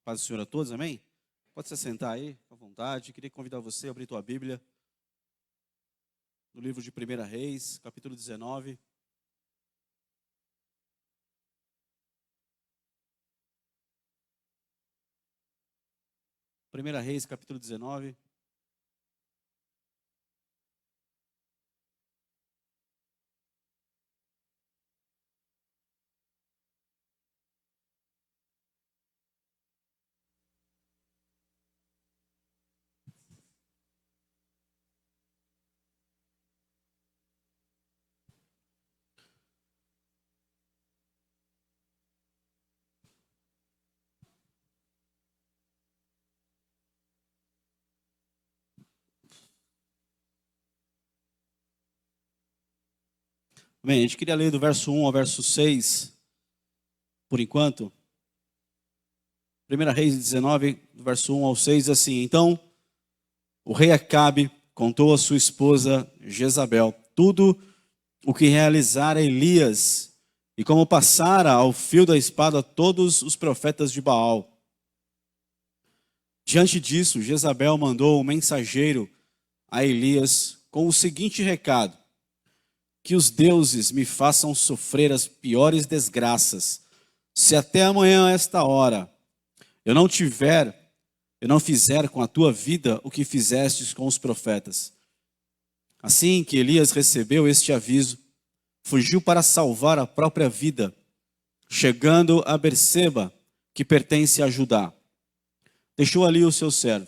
Paz do Senhor a todos, amém? Pode se sentar aí, à vontade. Queria convidar você a abrir tua Bíblia no livro de 1 Reis, capítulo 19. Primeira Reis, capítulo 19. Bem, a gente queria ler do verso 1 ao verso 6, por enquanto. 1 Reis 19, do verso 1 ao 6, assim: Então, o rei Acabe contou a sua esposa Jezabel tudo o que realizara Elias e como passara ao fio da espada todos os profetas de Baal. Diante disso, Jezabel mandou um mensageiro a Elias com o seguinte recado: que os deuses me façam sofrer as piores desgraças, se até amanhã a esta hora eu não fizer com a tua vida o que fizestes com os profetas. Assim que Elias recebeu este aviso, fugiu para salvar a própria vida, chegando a Berseba, que pertence a Judá. Deixou ali o seu servo.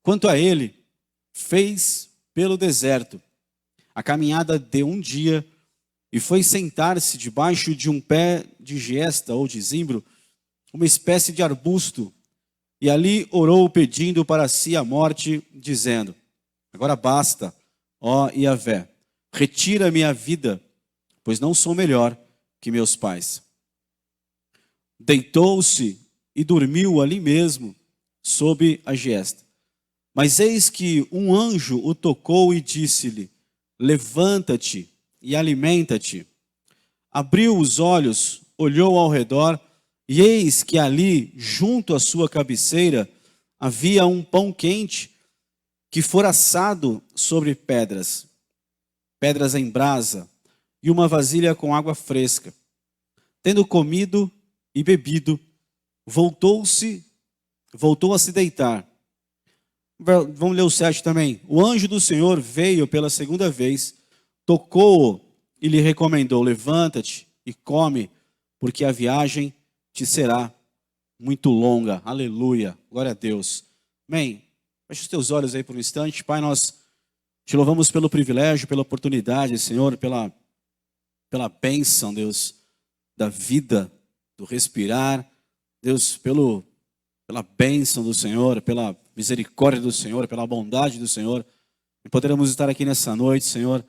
Quanto a ele, fez pelo deserto a caminhada de um dia e foi sentar-se debaixo de um pé de giesta ou de zimbro, uma espécie de arbusto, e ali orou pedindo para si a morte, dizendo: agora basta, ó Yahvé, retira minha vida, pois não sou melhor que meus pais. Deitou-se e dormiu ali mesmo, sob a giesta. Mas eis que um anjo o tocou e disse-lhe: levanta-te e alimenta-te. Abriu os olhos, olhou ao redor, e eis que ali, junto à sua cabeceira, havia um pão quente que fora assado sobre pedras em brasa, e uma vasilha com água fresca. Tendo comido e bebido, voltou a se deitar. Vamos ler o 7 também. O anjo do Senhor veio pela segunda vez, tocou-o e lhe recomendou: levanta-te e come, porque a viagem te será muito longa. Aleluia, glória a Deus. Amém. Feche os teus olhos aí por um instante. Pai, nós te louvamos pelo privilégio, pela oportunidade, Senhor, pela bênção, Deus, da vida, do respirar. Deus, pela bênção do Senhor, pela misericórdia do Senhor, pela bondade do Senhor, e poderemos estar aqui nessa noite, Senhor,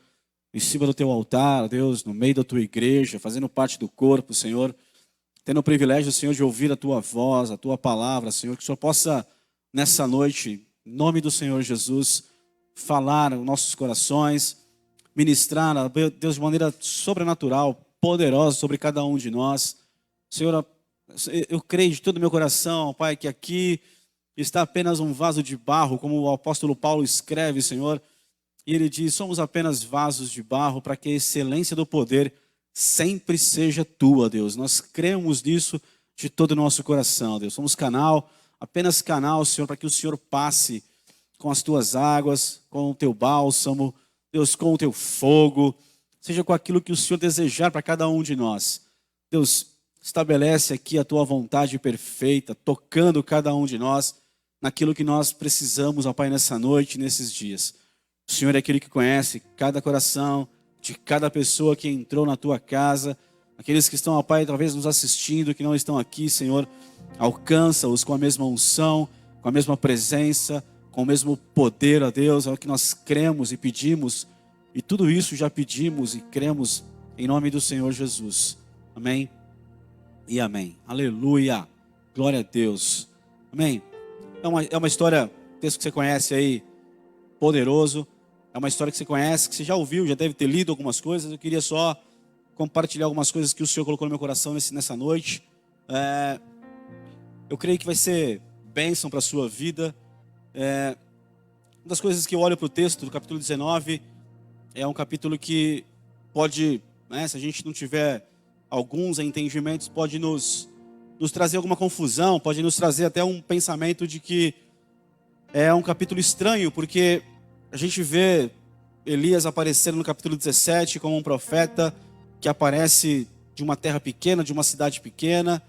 em cima do teu altar, Deus, no meio da tua igreja, fazendo parte do corpo, Senhor, tendo o privilégio, Senhor, de ouvir a tua voz, a tua palavra, Senhor, que o Senhor possa, nessa noite, em nome do Senhor Jesus, falar nos nossos corações, ministrar, Deus, de maneira sobrenatural, poderosa sobre cada um de nós. Senhor, eu creio de todo o meu coração, Pai, que aqui está apenas um vaso de barro, como o apóstolo Paulo escreve, Senhor, e ele diz: somos apenas vasos de barro para que a excelência do poder sempre seja tua, Deus. Nós cremos nisso de todo o nosso coração, Deus. Somos canal, apenas canal, Senhor, para que o Senhor passe com as tuas águas, com o teu bálsamo, Deus, com o teu fogo, seja com aquilo que o Senhor desejar para cada um de nós. Deus, estabelece aqui a tua vontade perfeita, tocando cada um de nós, naquilo que nós precisamos, ó Pai, nessa noite, nesses dias. O Senhor é aquele que conhece cada coração de cada pessoa que entrou na tua casa, aqueles que estão, ó Pai, talvez nos assistindo, que não estão aqui, Senhor, alcança-os com a mesma unção, com a mesma presença, com o mesmo poder, ó Deus, é o que nós cremos e pedimos, e tudo isso já pedimos e cremos em nome do Senhor Jesus. Amém e amém. Aleluia. Glória a Deus. Amém. É uma história, texto que você conhece aí, poderoso. É uma história que você conhece, que você já ouviu, já deve ter lido algumas coisas. Eu queria só compartilhar algumas coisas que o Senhor colocou no meu coração nessa noite. Eu creio que vai ser bênção para a sua vida. Uma das coisas que eu olho para o texto do capítulo 19, é um capítulo que pode, né, se a gente não tiver alguns entendimentos, pode nos trazer alguma confusão, pode nos trazer até um pensamento de que é um capítulo estranho, porque a gente vê Elias aparecendo no capítulo 17 como um profeta que aparece de uma terra pequena, de uma cidade pequena,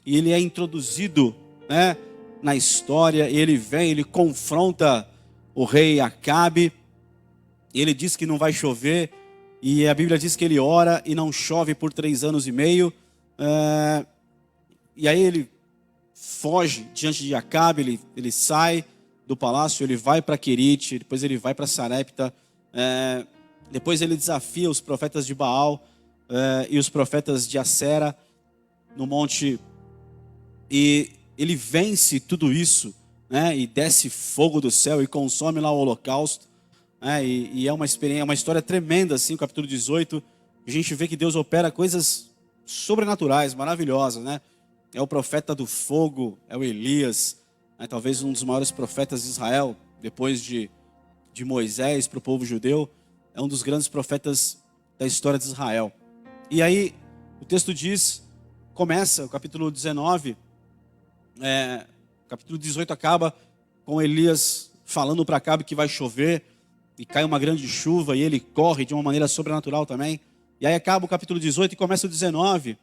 e ele é introduzido, né, na história, e ele vem, ele confronta o rei Acabe, e ele diz que não vai chover, e a Bíblia diz que ele ora e não chove por 3 anos e meio, e aí ele foge diante de Acabe, ele sai do palácio, ele vai para Querite, depois ele vai para Sarepta, depois ele desafia os profetas de Baal e os profetas de Acera no monte, e ele vence tudo isso, né, e desce fogo do céu e consome lá o holocausto, e é uma experiência, uma história tremenda, assim, o capítulo 18, a gente vê que Deus opera coisas sobrenaturais, maravilhosas, né? É o profeta do fogo, é o Elias, né, talvez um dos maiores profetas de Israel, depois de Moisés para o povo judeu, é um dos grandes profetas da história de Israel. E aí, o texto diz, começa o capítulo 19, o capítulo 18 acaba com Elias falando para Acabe que vai chover, e cai uma grande chuva, e ele corre de uma maneira sobrenatural também. E aí acaba o capítulo 18 e começa o 19,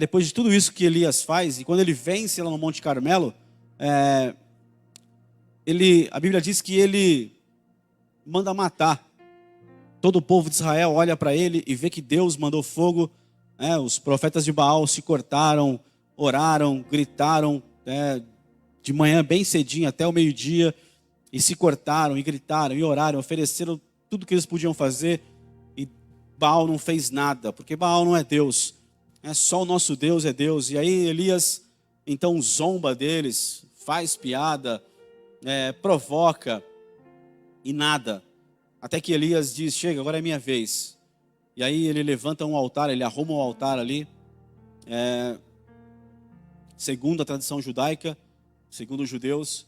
depois de tudo isso que Elias faz, e quando ele vence lá no Monte Carmelo, a Bíblia diz que ele manda matar. Todo o povo de Israel olha para ele e vê que Deus mandou fogo. Os profetas de Baal se cortaram, oraram, gritaram, de manhã bem cedinho até o meio-dia, e se cortaram, e gritaram, e oraram, ofereceram tudo que eles podiam fazer, e Baal não fez nada, porque Baal não é Deus, só o nosso Deus é Deus. E aí Elias então zomba deles, faz piada, provoca, e nada, até que Elias diz, chega, agora é minha vez. E aí ele levanta um altar, ele arruma um altar ali, segundo a tradição judaica, segundo os judeus,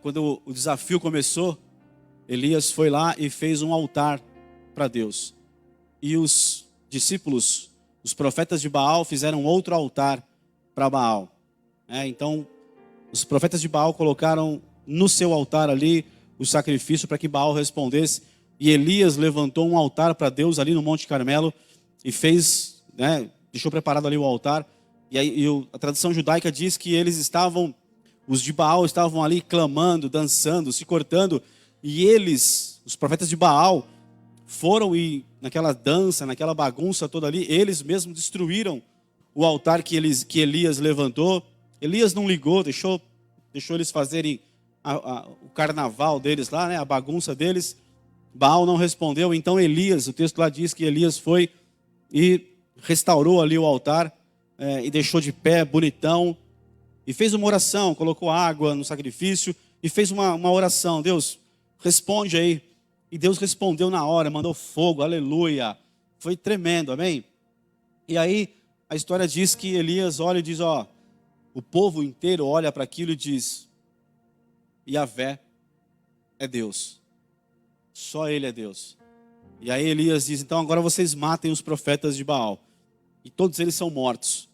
quando o desafio começou, Elias foi lá e fez um altar para Deus. E os discípulos, os profetas de Baal, fizeram outro altar para Baal. Então, os profetas de Baal colocaram no seu altar ali o sacrifício para que Baal respondesse. E Elias levantou um altar para Deus ali no Monte Carmelo e fez, deixou preparado ali o altar. E aí a tradição judaica diz que os de Baal estavam ali clamando, dançando, se cortando. E eles, os profetas de Baal, foram e naquela dança, naquela bagunça toda ali, eles mesmos destruíram o altar que Elias levantou. Elias não ligou, deixou eles fazerem o carnaval deles lá, a bagunça deles. Baal não respondeu, então Elias, o texto lá diz que Elias foi e restaurou ali o altar, e deixou de pé, bonitão, e fez uma oração, colocou água no sacrifício, e fez uma oração, Deus, responde aí. E Deus respondeu na hora, mandou fogo, aleluia, foi tremendo, amém? E aí a história diz que Elias olha e diz, o povo inteiro olha para aquilo e diz, Yahvé é Deus, só Ele é Deus. E aí Elias diz, então agora vocês matem os profetas de Baal, e todos eles são mortos,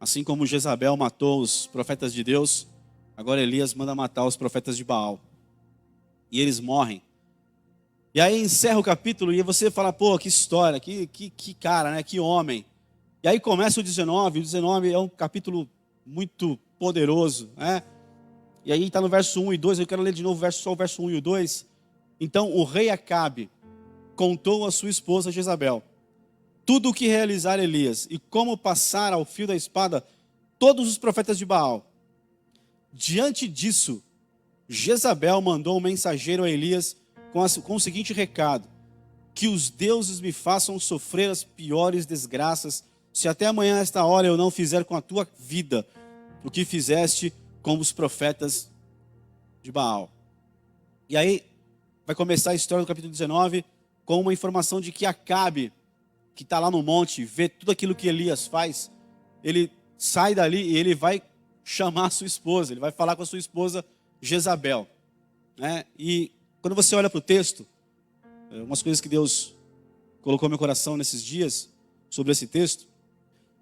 assim como Jezabel matou os profetas de Deus, agora Elias manda matar os profetas de Baal, e eles morrem. E aí encerra o capítulo, e você fala, pô, que história, que cara, que homem. E aí começa o 19 é um capítulo muito poderoso, E aí está no verso 1 e 2, eu quero ler de novo só o verso 1 e o 2. Então o rei Acabe contou a sua esposa Jezabel tudo o que realizara Elias, e como passara ao fio da espada todos os profetas de Baal. Diante disso, Jezabel mandou um mensageiro a Elias com o seguinte recado: que os deuses me façam sofrer as piores desgraças, se até amanhã esta hora eu não fizer com a tua vida o que fizeste com os profetas de Baal. E aí vai começar a história do capítulo 19 com uma informação de que Acabe, que está lá no monte, vê tudo aquilo que Elias faz, ele sai dali e ele vai chamar a sua esposa, ele vai falar com a sua esposa Jezabel. E quando você olha para o texto, umas coisas que Deus colocou no meu coração nesses dias, sobre esse texto,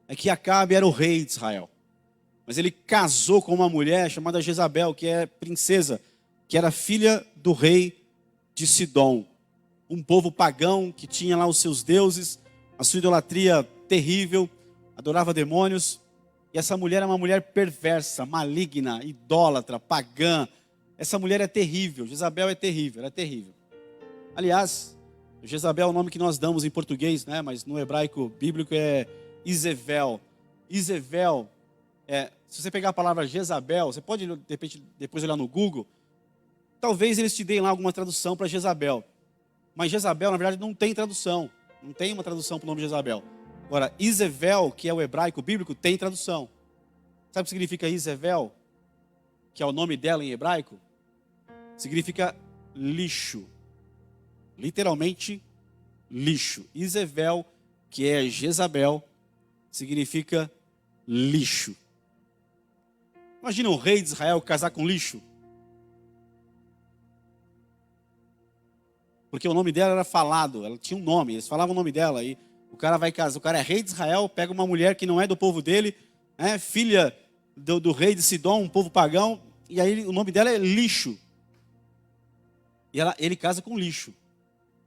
é que Acabe era o rei de Israel. Mas ele casou com uma mulher chamada Jezabel, que é princesa, que era filha do rei de Sidom. Um povo pagão que tinha lá os seus deuses, a sua idolatria terrível, adorava demônios. E essa mulher é uma mulher perversa, maligna, idólatra, pagã. Essa mulher é terrível, Jezabel é terrível, ela é terrível. Aliás, Jezabel é o nome que nós damos em português, né? Mas no hebraico bíblico é Izebel. Izebel, se você pegar a palavra Jezabel, você pode de repente depois olhar no Google, talvez eles te deem lá alguma tradução para Jezabel. Mas Jezabel, na verdade, não tem tradução. Não tem uma tradução para o nome de Jezabel. Agora, Izebel, que é o hebraico bíblico, tem tradução. Sabe o que significa Izebel? Que é o nome dela em hebraico? Significa lixo. Literalmente, lixo. Izebel, que é Jezabel, significa lixo. Imagina um rei de Israel casar com lixo. Porque o nome dela era falado, ela tinha um nome, eles falavam o nome dela. E o cara vai casar, o cara é rei de Israel, pega uma mulher que não é do povo dele, filha do rei de Sidom, um povo pagão, e aí o nome dela é lixo. E ele casa com lixo.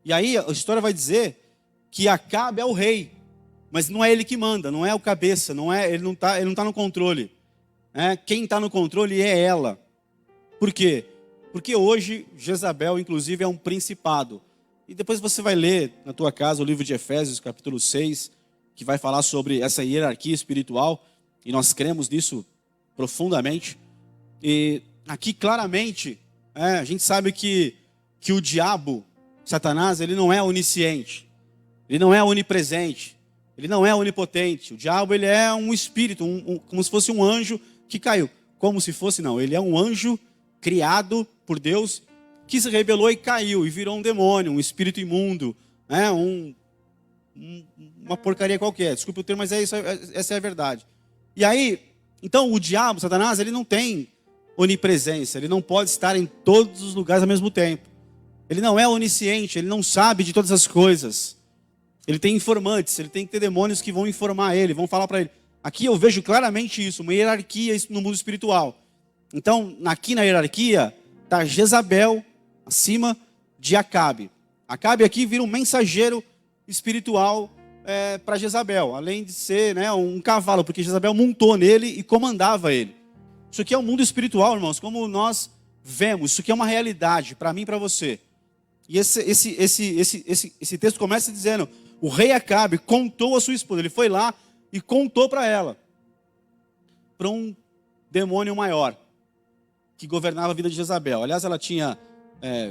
E aí a história vai dizer que Acabe é o rei, mas não é ele que manda, não é o cabeça, ele não tá no controle. Quem está no controle é ela. Por quê? Porque hoje Jezabel, inclusive, é um principado. E depois você vai ler na tua casa o livro de Efésios, capítulo 6, que vai falar sobre essa hierarquia espiritual, e nós cremos nisso profundamente. E aqui claramente, a gente sabe que o diabo, Satanás, ele não é onisciente, ele não é onipresente, ele não é onipotente. O diabo, ele é um espírito, como se fosse um anjo que caiu. Como se fosse, não, ele é um anjo criado por Deus, que se rebelou e caiu, e virou um demônio, um espírito imundo, uma porcaria qualquer. Desculpe o termo, mas essa é a verdade. E aí, então o diabo, Satanás, ele não tem onipresença, ele não pode estar em todos os lugares ao mesmo tempo. Ele não é onisciente, ele não sabe de todas as coisas. Ele tem informantes, ele tem que ter demônios que vão informar ele, vão falar para ele. Aqui eu vejo claramente isso, uma hierarquia no mundo espiritual. Então, aqui na hierarquia, está Jezabel acima de Acabe. Acabe aqui vira um mensageiro espiritual para Jezabel, além de ser um cavalo, porque Jezabel montou nele e comandava ele. Isso aqui é um mundo espiritual, irmãos, como nós vemos. Isso aqui é uma realidade para mim e para você. E esse texto começa dizendo: o rei Acabe contou a sua esposa. Ele foi lá e contou para ela, para um demônio maior que governava a vida de Jezabel. Aliás, ela tinha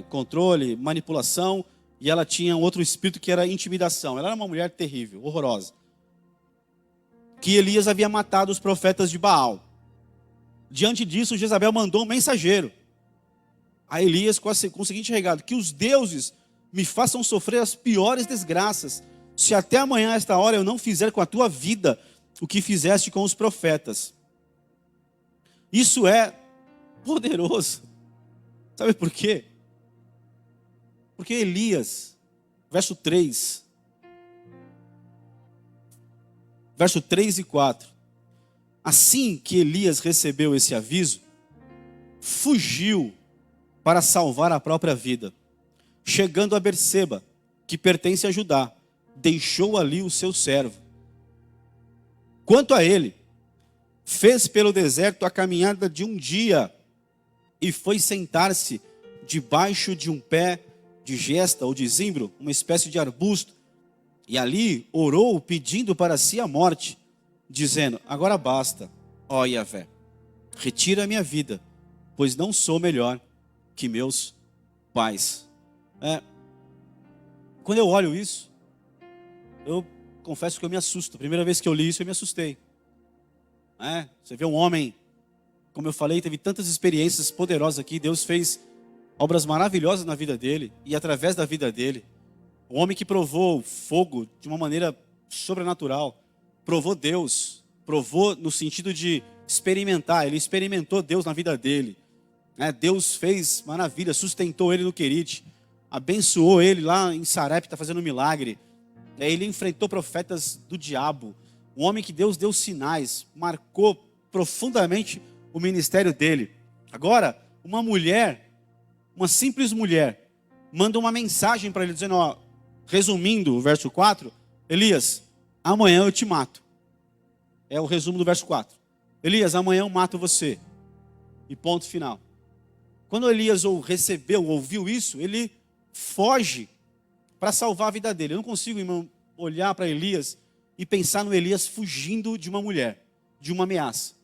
controle, manipulação, e ela tinha um outro espírito que era intimidação. Ela era uma mulher terrível, horrorosa. Que Elias havia matado os profetas de Baal. Diante disso, Jezabel mandou um mensageiro a Elias com o seguinte recado: que os deuses me façam sofrer as piores desgraças, se até amanhã, a esta hora, eu não fizer com a tua vida o que fizeste com os profetas. Isso é poderoso. Sabe por quê? Porque Elias, verso 3 e 4, assim que Elias recebeu esse aviso, fugiu para salvar a própria vida. Chegando a Berseba, que pertence a Judá, deixou ali o seu servo. Quanto a ele, fez pelo deserto a caminhada de um dia e foi sentar-se debaixo de um pé de gesta ou de zimbro, uma espécie de arbusto, e ali orou pedindo para si a morte, dizendo: agora basta, ó Yahvé, retira a minha vida, pois não sou melhor que meus pais. Quando eu olho isso, eu confesso que eu me assusto. A primeira vez que eu li isso, eu me assustei. Você vê um homem, como eu falei, teve tantas experiências poderosas aqui. Deus fez obras maravilhosas na vida dele e através da vida dele. Um homem que provou fogo de uma maneira sobrenatural, provou Deus, Provou no sentido de experimentar. Ele experimentou Deus na vida dele. Deus fez maravilha, sustentou ele no Querite, abençoou ele lá em Sarepta fazendo um milagre. Ele enfrentou profetas do diabo. Um homem que Deus deu sinais, marcou profundamente o ministério dele. Agora, uma mulher, uma simples mulher, manda uma mensagem para ele dizendo, resumindo o verso 4, Elias, amanhã eu te mato. É o resumo do verso 4. Elias, amanhã eu mato você. E ponto final. Quando Elias ouviu isso, ele foge para salvar a vida dele. Eu não consigo, irmão, olhar para Elias e pensar no Elias fugindo de uma mulher, de uma ameaça.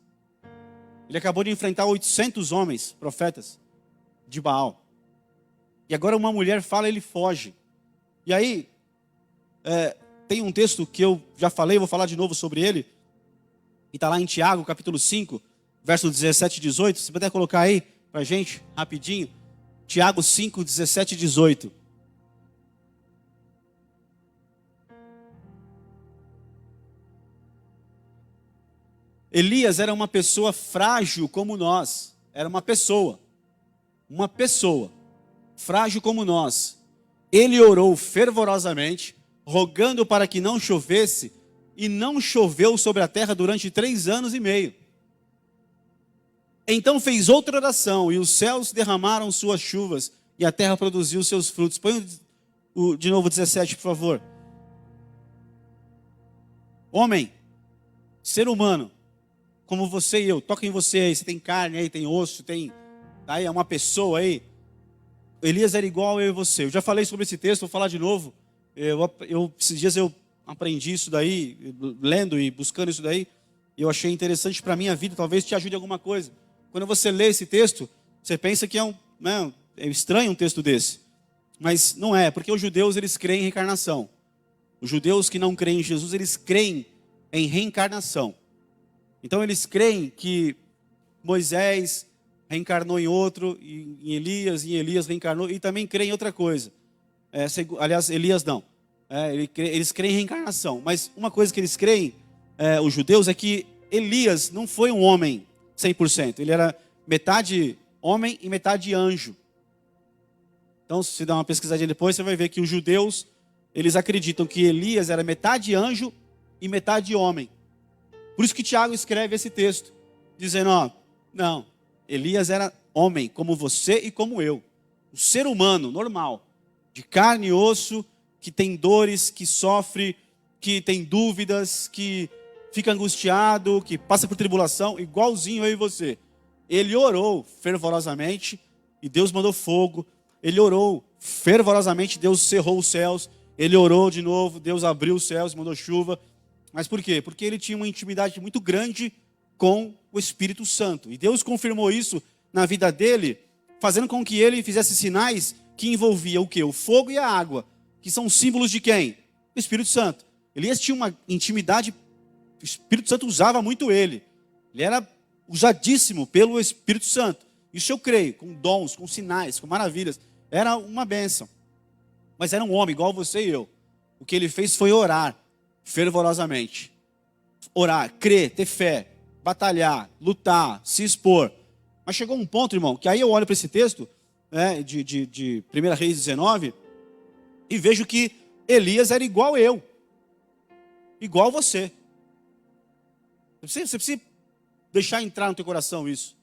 Ele acabou de enfrentar 800 homens, profetas, de Baal. E agora uma mulher fala, ele foge. E aí, tem um texto que eu já falei, vou falar de novo sobre ele. E está lá em Tiago, capítulo 5, verso 17 e 18. Se puder colocar aí para a gente, rapidinho. Tiago 5, 17 e 18. Elias era uma pessoa frágil como nós. Era uma pessoa. Frágil como nós. Ele orou fervorosamente, rogando para que não chovesse, e não choveu sobre a terra durante 3 anos e meio. Então fez outra oração, e os céus derramaram suas chuvas, e a terra produziu seus frutos. Põe de novo 17, por favor. Homem, ser humano, como você e eu, toca em você aí, você tem carne aí, tem osso, tem aí, é uma pessoa aí. Elias era igual eu e você. Eu já falei sobre esse texto, vou falar de novo. Esses dias eu aprendi isso daí, lendo e buscando isso daí, e eu achei interessante para a minha vida, talvez te ajude em alguma coisa. Quando você lê esse texto, você pensa que é estranho um texto desse. Mas não é, porque os judeus, eles creem em reencarnação. Os judeus que não creem em Jesus, eles creem em reencarnação. Então eles creem que Moisés reencarnou em outro, em Elias reencarnou, e também creem em outra coisa. Aliás, Elias não. Eles creem em reencarnação. Mas uma coisa que eles creem, os judeus, é que Elias não foi um homem 100%. Ele era metade homem e metade anjo. Então, se você dá uma pesquisadinha depois, você vai ver que os judeus, eles acreditam que Elias era metade anjo e metade homem. Por isso que Tiago escreve esse texto, dizendo, não, Elias era homem, como você e como eu. Um ser humano, normal, de carne e osso, que tem dores, que sofre, que tem dúvidas, que fica angustiado, que passa por tribulação, igualzinho eu e você. Ele orou fervorosamente e Deus mandou fogo. Ele orou fervorosamente, Deus cerrou os céus. Ele orou de novo, Deus abriu os céus, mandou chuva. Mas por quê? Porque ele tinha uma intimidade muito grande com o Espírito Santo. E Deus confirmou isso na vida dele, fazendo com que ele fizesse sinais que envolviam o quê? O fogo e a água, que são símbolos de quem? O Espírito Santo. Elias tinha uma intimidade, o Espírito Santo usava muito ele. Ele era usadíssimo pelo Espírito Santo. Isso eu creio, com dons, com sinais, com maravilhas. Era uma bênção. Mas era um homem igual você e eu. O que ele fez foi orar fervorosamente. Orar, crer, ter fé, batalhar, lutar, se expor. Mas chegou um ponto, irmão, que aí eu olho para esse texto, de 1 Reis 19, e vejo que Elias era igual eu. Igual você. Você precisa deixar entrar no teu coração isso.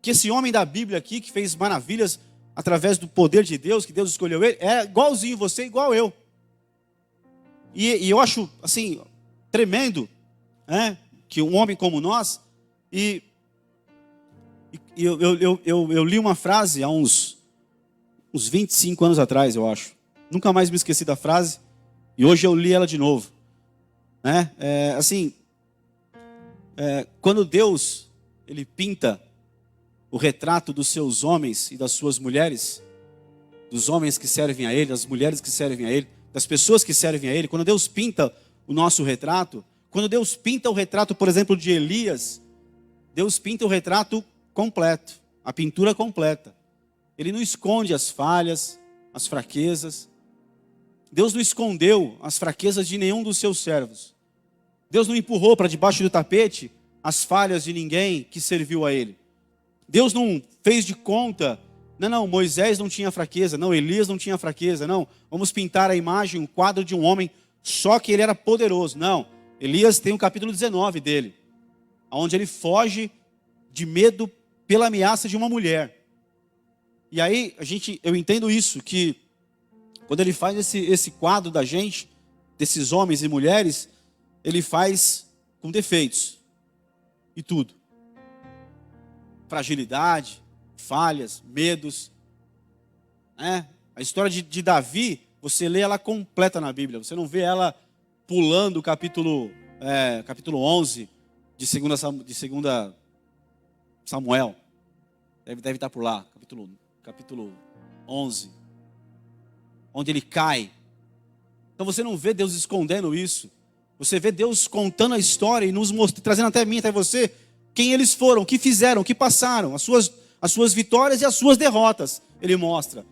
Que esse homem da Bíblia aqui, que fez maravilhas através do poder de Deus, que Deus escolheu ele, é igualzinho você, igual eu. E eu acho, assim, tremendo, que um homem como nós, eu li uma frase há uns 25 anos atrás, eu acho. Nunca mais me esqueci da frase, e hoje eu li ela de novo. Quando Deus, ele pinta o retrato dos seus homens e das suas mulheres, dos homens que servem a ele, das mulheres que servem a ele, das pessoas que servem a ele, quando Deus pinta o nosso retrato, quando Deus pinta o retrato, por exemplo, de Elias, Deus pinta o retrato completo, a pintura completa. Ele não esconde as falhas, as fraquezas. Deus não escondeu as fraquezas de nenhum dos seus servos. Deus não empurrou para debaixo do tapete as falhas de ninguém que serviu a ele. Deus não fez de conta, não, Moisés não tinha fraqueza, não, Elias não tinha fraqueza, não, vamos pintar a imagem, um quadro de um homem, só que ele era poderoso. Não, Elias tem o capítulo 19 dele, onde ele foge de medo pela ameaça de uma mulher. E aí, eu entendo isso, que quando ele faz esse quadro da gente, desses homens e mulheres, ele faz com defeitos e tudo. Fragilidade, falhas, medos. A história de Davi, você lê ela completa na Bíblia. Você não vê ela pulando o capítulo 11 de 2 Samuel. Deve estar por lá, capítulo 11. Onde ele cai. Então você não vê Deus escondendo isso. Você vê Deus contando a história e nos mostrando, trazendo até mim, até você, quem eles foram, o que fizeram, o que passaram, as suas vitórias e as suas derrotas. Ele mostra.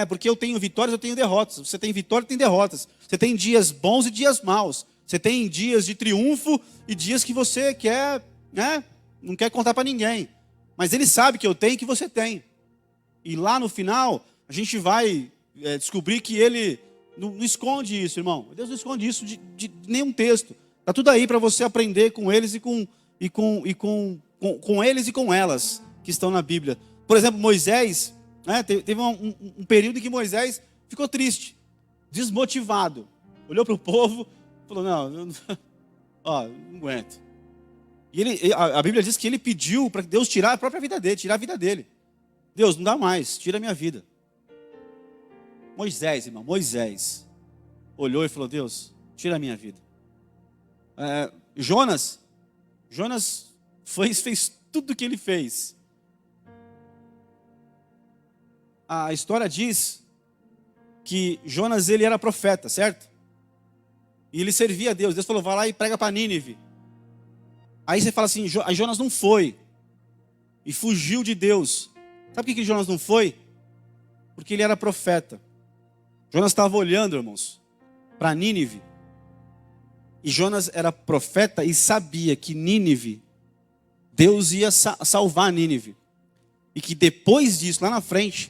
Porque eu tenho vitórias, eu tenho derrotas. Você tem vitórias, tem derrotas. Você tem dias bons e dias maus. Você tem dias de triunfo e dias que você quer, não quer contar para ninguém. Mas ele sabe que eu tenho e que você tem. E lá no final, a gente vai descobrir que ele não esconde isso, irmão. Deus não esconde isso de nenhum texto. Está tudo aí para você aprender com eles com eles e com elas que estão na Bíblia. Por exemplo, Moisés, teve um período em que Moisés ficou triste, desmotivado. Olhou para o povo e falou, não aguento. E a Bíblia diz que ele pediu para Deus tirar a própria vida dele, tirar a vida dele. Deus, não dá mais, tira a minha vida. Moisés, irmão, Moisés olhou e falou, Deus, tira a minha vida. Jonas fez tudo o que ele fez. A história diz que Jonas, ele era profeta, certo? E ele servia a Deus. Deus falou, vai lá e prega para Nínive. Aí você fala assim, aí Jonas não foi. E fugiu de Deus. Sabe por que Jonas não foi? Porque ele era profeta. Jonas estava olhando, irmãos, para Nínive. E Jonas era profeta e sabia que Nínive, Deus ia salvar Nínive. E que depois disso, lá na frente,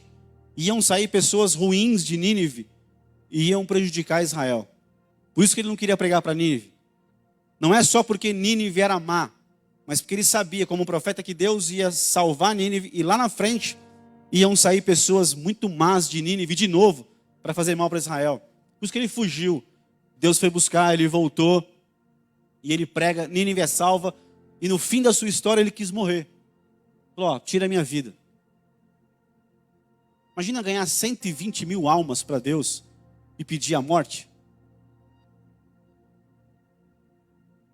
iam sair pessoas ruins de Nínive e iam prejudicar Israel. Por isso que ele não queria pregar para Nínive. Não é só porque Nínive era má, mas porque ele sabia, como profeta, que Deus ia salvar Nínive e lá na frente iam sair pessoas muito más de Nínive de novo para fazer mal para Israel. Por isso que ele fugiu. Deus foi buscar, ele voltou e ele prega, Nínive é salva e no fim da sua história ele quis morrer. Falou, tira a minha vida. Imagina ganhar 120 mil almas para Deus e pedir a morte.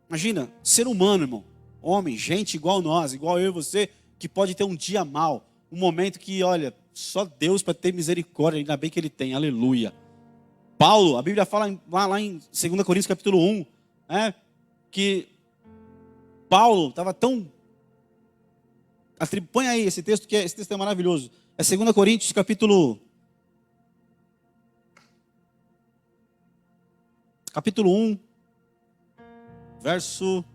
Imagina, ser humano, irmão, homem, gente igual nós, igual eu e você, que pode ter um dia mal, um momento que, olha, só Deus para ter misericórdia, ainda bem que Ele tem, aleluia. Paulo, a Bíblia fala lá em 2 Coríntios capítulo 1, que Paulo estava tão... Põe aí esse texto, esse texto é maravilhoso. É 2 Coríntios capítulo 1, verso...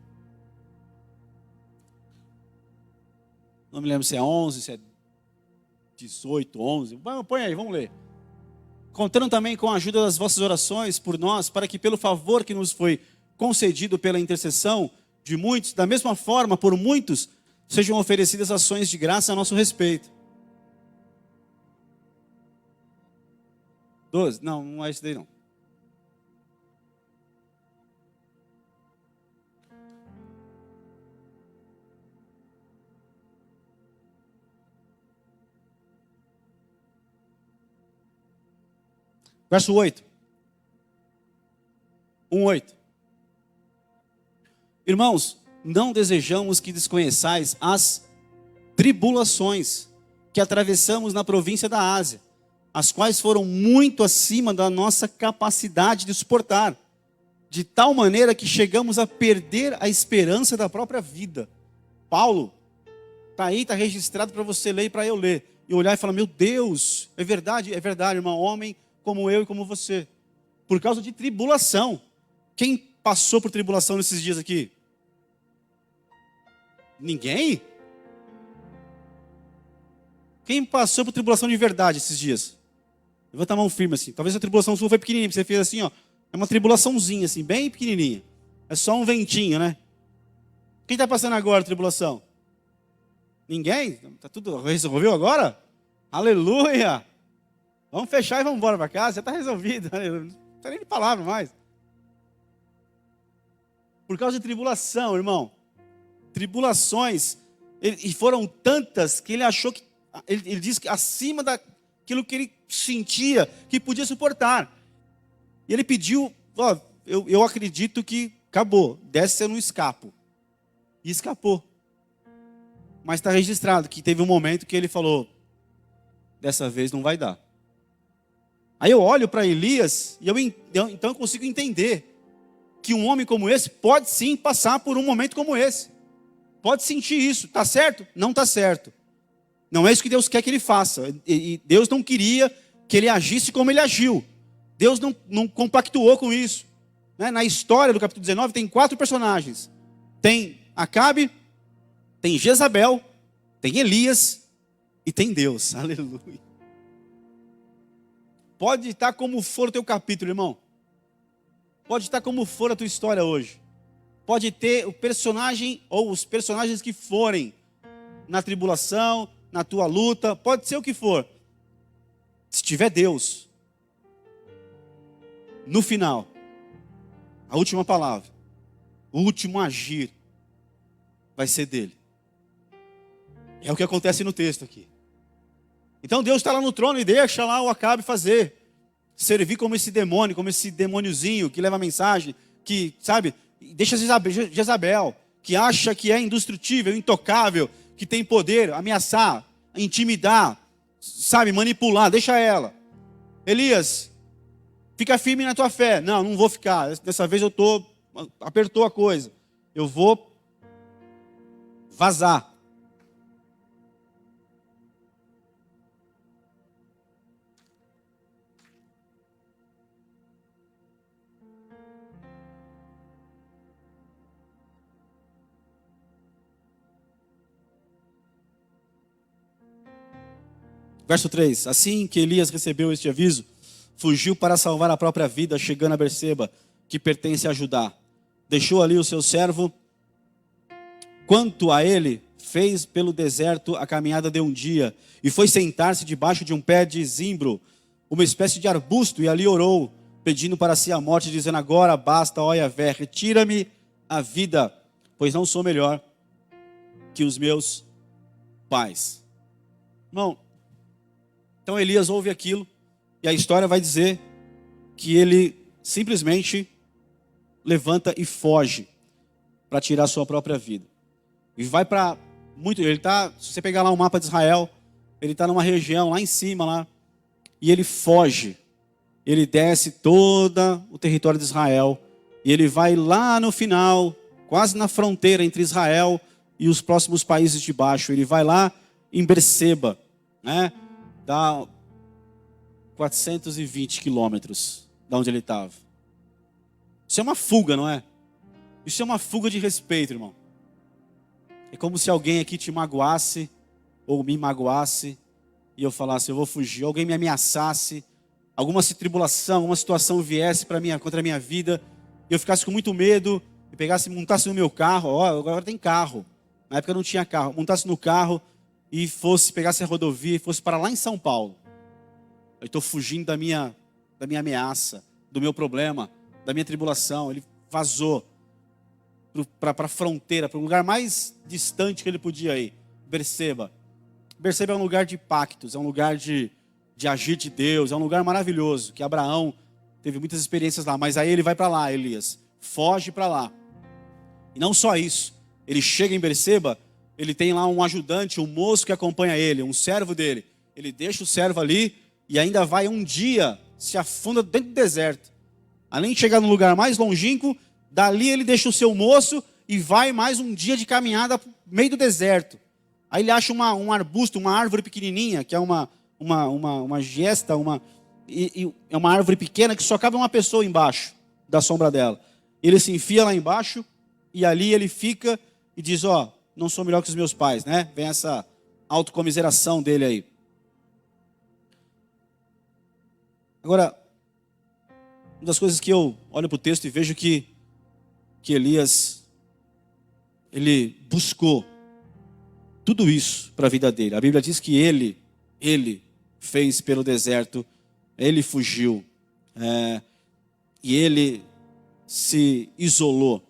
Não me lembro se é 11, se é 18, 11. Põe aí, vamos ler. Contando também com a ajuda das vossas orações por nós, para que pelo favor que nos foi concedido pela intercessão de muitos, da mesma forma, por muitos, sejam oferecidas ações de graça a nosso respeito. 12? Não, não é isso daí não. Verso 8. 1:8. Irmãos, não desejamos que desconheçais as tribulações que atravessamos na província da Ásia, as quais foram muito acima da nossa capacidade de suportar, de tal maneira que chegamos a perder a esperança da própria vida. Paulo, está aí, está registrado para você ler e para eu ler. E olhar e falar, meu Deus, é verdade, irmão, homem como eu e como você. Por causa de tribulação. Quem passou por tribulação nesses dias aqui? Ninguém? Quem passou por tribulação de verdade esses dias? Levanta a mão firme assim. Talvez a tribulação sua foi pequenininha. Você fez assim, ó. É uma tribulaçãozinha assim, bem pequenininha. É só um ventinho, né? Quem está passando agora tribulação? Ninguém? Tá tudo resolveu agora? Aleluia! Vamos fechar e vamos embora para casa. Já está resolvido. Não tem nem de palavra mais. Por causa de tribulação, irmão. Tribulações. E foram tantas que ele achou que... Ele diz que acima daquilo que ele sentia, que podia suportar. E ele pediu, ó, eu acredito que acabou. Dessa eu não escapo. E escapou. Mas está registrado que teve um momento que ele falou, dessa vez não vai dar. Aí eu olho para Elias e então eu consigo entender que um homem como esse pode sim passar por um momento como esse. Pode sentir isso. Está certo? Não está certo. Não é isso que Deus quer que ele faça. E Deus não queria que ele agisse como ele agiu. Deus não compactuou com isso. Na história do capítulo 19 tem 4 personagens. Tem Acabe, tem Jezabel, tem Elias e tem Deus. Aleluia. Pode estar como for o teu capítulo, irmão. Pode estar como for a tua história hoje. Pode ter o personagem ou os personagens que forem na tribulação, na tua luta, pode ser o que for. Se tiver Deus, no final, a última palavra, o último agir, vai ser dele. É o que acontece no texto aqui. Então Deus está lá no trono e deixa lá o Acabe fazer. Servir como esse demônio, como esse demôniozinho que leva a mensagem, que, sabe, deixa Jezabel, que acha que é indestrutível, intocável, que tem poder, ameaçar, intimidar, sabe, manipular, deixa ela. Elias, fica firme na tua fé. Não vou ficar, dessa vez apertou a coisa. Eu vou vazar. Verso 3. Assim que Elias recebeu este aviso, fugiu para salvar a própria vida, chegando a Berseba, que pertence a Judá. Deixou ali o seu servo. Quanto a ele, fez pelo deserto a caminhada de um dia, e foi sentar-se debaixo de um pé de zimbro, uma espécie de arbusto, e ali orou, pedindo para si a morte, dizendo, agora basta, ó Yahvé, retira-me a vida, pois não sou melhor que os meus pais. Irmão, então Elias ouve aquilo, e a história vai dizer que ele simplesmente levanta e foge para tirar a sua própria vida. E vai para muito, se você pegar lá o mapa de Israel, ele está numa região lá em cima, lá, e ele foge. Ele desce todo o território de Israel, e ele vai lá no final, quase na fronteira entre Israel e os próximos países de baixo. Ele vai lá em Berseba, né? Dá 420 quilômetros da onde ele estava. Isso é uma fuga, não é? Isso é uma fuga de respeito, irmão. É como se alguém aqui te magoasse, ou me magoasse, e eu falasse, eu vou fugir. Alguém me ameaçasse, alguma tribulação, alguma situação viesse contra a minha vida, e eu ficasse com muito medo, e montasse no meu carro, agora tem carro. Na época não tinha carro. Montasse no carro, e pegasse a rodovia, e fosse para lá em São Paulo. Eu estou fugindo da minha ameaça, do meu problema, da minha tribulação. Ele vazou para a fronteira, para o lugar mais distante que ele podia ir. Berseba. Berseba é um lugar de pactos, é um lugar de agir de Deus, é um lugar maravilhoso, que Abraão teve muitas experiências lá. Mas aí ele vai para lá, Elias, foge para lá. E não só isso, ele chega em Berseba, ele tem lá um ajudante, um moço que acompanha ele, um servo dele. Ele deixa o servo ali e ainda vai um dia, se afunda dentro do deserto. Além de chegar no lugar mais longínquo, dali ele deixa o seu moço e vai mais um dia de caminhada no meio do deserto. Aí ele acha um arbusto, uma árvore pequenininha, que é uma gesta, é uma árvore pequena que só cabe uma pessoa embaixo da sombra dela. Ele se enfia lá embaixo e ali ele fica e diz, ó, não sou melhor que os meus pais, né? Vem essa autocomiseração dele aí. Agora, uma das coisas que eu olho para o texto e vejo que Elias, ele buscou tudo isso para a vida dele. A Bíblia diz que ele fez pelo deserto, ele fugiu, e ele se isolou.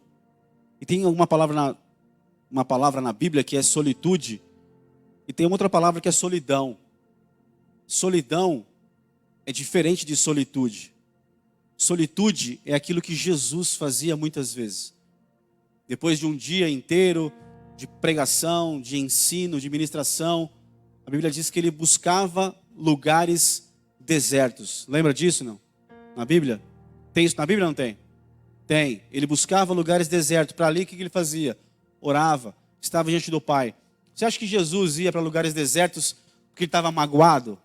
E tem uma palavra na Bíblia que é solitude, e tem outra palavra que é solidão. Solidão é diferente de solitude. Solitude é aquilo que Jesus fazia muitas vezes. Depois de um dia inteiro de pregação, de ensino, de ministração, a Bíblia diz que ele buscava lugares desertos. Lembra disso, não? Na Bíblia? Tem isso na Bíblia ou não tem? Tem. Ele buscava lugares desertos. Para ali, o que ele fazia? Orava, estava diante do Pai. Você acha que Jesus ia para lugares desertos porque ele estava magoado,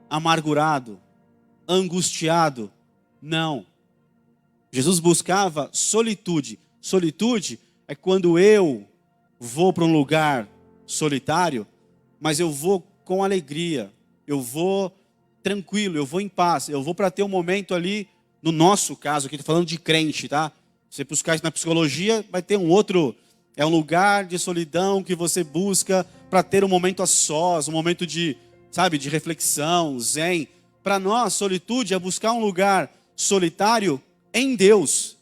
amargurado, angustiado? Não. Jesus buscava solitude. Solitude é quando eu vou para um lugar solitário, mas eu vou com alegria, eu vou tranquilo, eu vou em paz, eu vou para ter um momento ali, no nosso caso aqui, estou falando de crente, tá? Você buscar isso na psicologia, vai ter um outro, é um lugar de solidão que você busca para ter um momento a sós, um momento de, sabe, de reflexão, zen. Para nós, solitude é buscar um lugar solitário em Deus.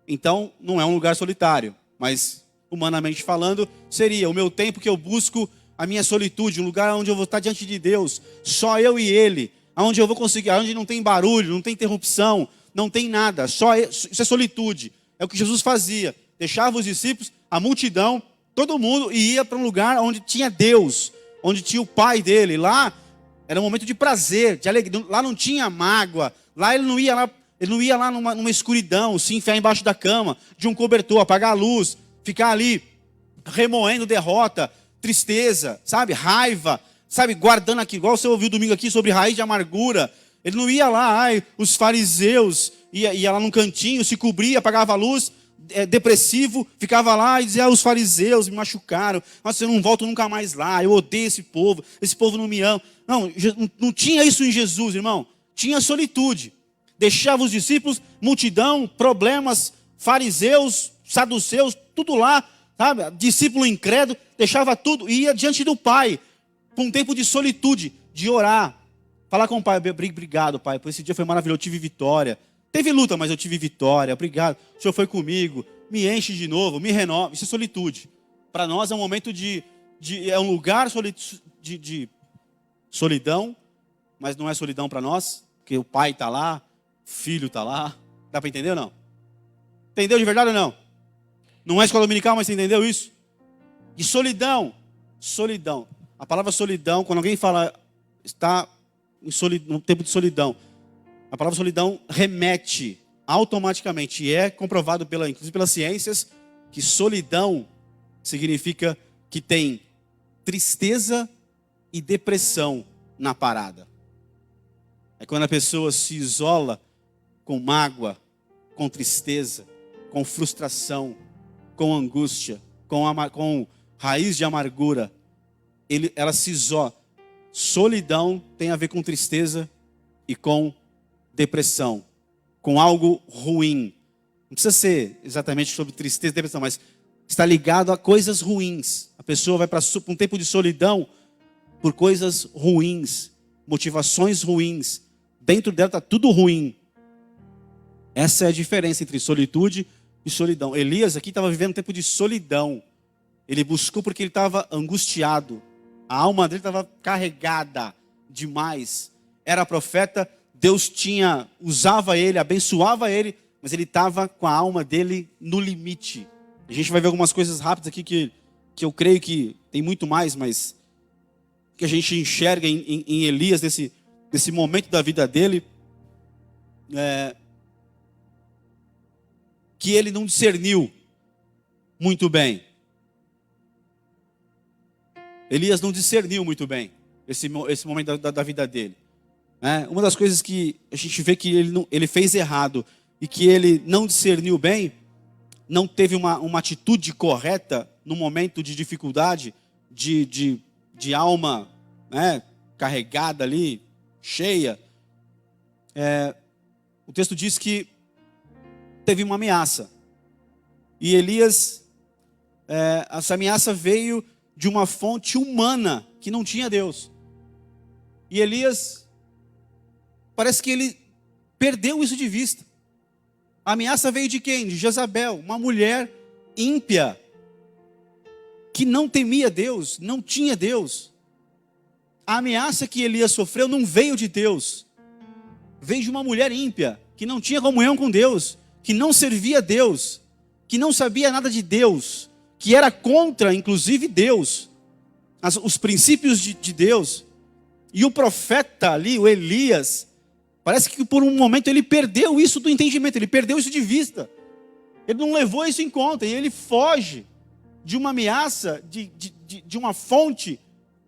Então, não é um lugar solitário, mas humanamente falando, seria o meu tempo que eu busco a minha solitude, um lugar onde eu vou estar diante de Deus, só eu e Ele, onde eu vou conseguir, onde não tem barulho, não tem interrupção, não tem nada, isso é solitude. É o que Jesus fazia, deixava os discípulos, a multidão, todo mundo, e ia para um lugar onde tinha Deus, onde tinha o Pai dele. Lá era um momento de prazer, de alegria, lá não tinha mágoa, lá ele não ia lá numa escuridão, se enfiar embaixo da cama, de um cobertor, apagar a luz, ficar ali remoendo derrota, tristeza, sabe, raiva, sabe, guardando aqui, igual você ouviu domingo aqui sobre raiz de amargura. Ele não ia lá, os fariseus, ia lá num cantinho, se cobria, apagava a luz, depressivo, ficava lá e dizia, os fariseus me machucaram, nossa, eu não volto nunca mais lá, eu odeio esse povo não me ama. Não tinha isso em Jesus, irmão, tinha solitude. Deixava os discípulos, multidão, problemas, fariseus, saduceus, tudo lá, sabe? Discípulo incrédulo, deixava tudo e ia diante do Pai, com um tempo de solitude, de orar. Falar com o Pai, obrigado, Pai, por esse dia foi maravilhoso, eu tive vitória. Teve luta, mas eu tive vitória, obrigado. O Senhor foi comigo, me enche de novo, me renova. Isso é solitude. Para nós é um momento é um lugar de solidão, mas não é solidão para nós, porque o Pai está lá, o Filho está lá. Dá para entender ou não? Entendeu de verdade ou não? Não é escola dominical, mas você entendeu isso? De solidão. Solidão. A palavra solidão, quando alguém fala, está no tempo de solidão, a palavra solidão remete automaticamente, e é comprovado inclusive pelas ciências, que solidão significa que tem tristeza e depressão na parada. É quando a pessoa se isola com mágoa, com tristeza, com frustração, com angústia, com raiz de amargura. Ela se isola. Solidão tem a ver com tristeza e com depressão, com algo ruim. Não precisa ser exatamente sobre tristeza e depressão, mas está ligado a coisas ruins. A pessoa vai para um tempo de solidão por coisas ruins, motivações ruins. Dentro dela está tudo ruim. Essa é a diferença entre solitude e solidão. Elias aqui estava vivendo um tempo de solidão. Ele buscou porque ele estava angustiado. A alma dele estava carregada demais. Era profeta, Deus usava ele, abençoava ele, mas ele estava com a alma dele no limite. A gente vai ver algumas coisas rápidas aqui que eu creio que tem muito mais, mas que a gente enxerga em Elias, desse momento da vida dele, que ele não discerniu muito bem. Elias não discerniu muito bem esse momento da vida dele. Uma das coisas que a gente vê que ele fez errado, e que ele não discerniu bem, não teve uma atitude correta no momento de dificuldade, de alma, né, carregada ali, cheia. O texto diz que teve uma ameaça. E Elias, essa ameaça veio de uma fonte humana, que não tinha Deus. E Elias, parece que ele perdeu isso de vista. A ameaça veio de quem? De Jezabel, uma mulher ímpia, que não temia Deus, não tinha Deus. A ameaça que Elias sofreu não veio de Deus, veio de uma mulher ímpia, que não tinha comunhão com Deus, que não servia a Deus, que não sabia nada de Deus, que era contra, inclusive, Deus, os princípios de Deus. E o profeta ali, o Elias, parece que por um momento ele perdeu isso do entendimento, ele perdeu isso de vista. Ele não levou isso em conta, e ele foge de uma ameaça, de uma fonte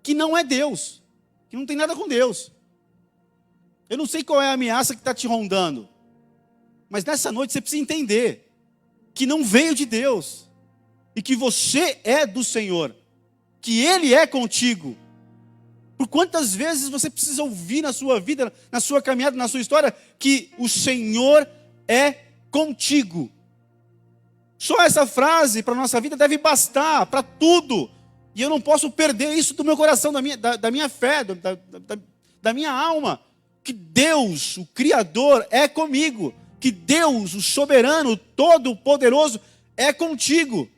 que não é Deus, que não tem nada com Deus. Eu não sei qual é a ameaça que está te rondando, mas nessa noite você precisa entender que não veio de Deus, e que você é do Senhor, que Ele é contigo. Por quantas vezes você precisa ouvir na sua vida, na sua caminhada, na sua história, que o Senhor é contigo. Só essa frase para a nossa vida deve bastar para tudo. E eu não posso perder isso do meu coração, da minha fé, da minha alma. Que Deus, o Criador, é comigo. Que Deus, o soberano, o todo-poderoso, é contigo.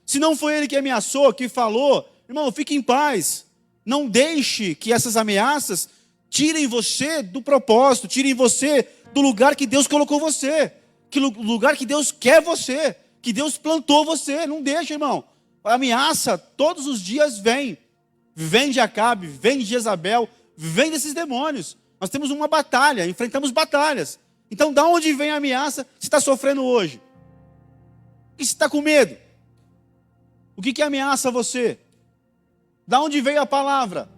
Se não foi Ele que ameaçou, que falou, irmão, fique em paz. Não deixe que essas ameaças tirem você do propósito, tirem você do lugar que Deus colocou você, que lugar que Deus quer você, que Deus plantou você. Não deixe, irmão. A ameaça todos os dias vem de Acabe, vem de Jezabel, vem desses demônios. Nós temos uma batalha, enfrentamos batalhas. Então, da onde vem a ameaça que você está sofrendo hoje? O que você está com medo? O que ameaça você? Da onde veio a palavra?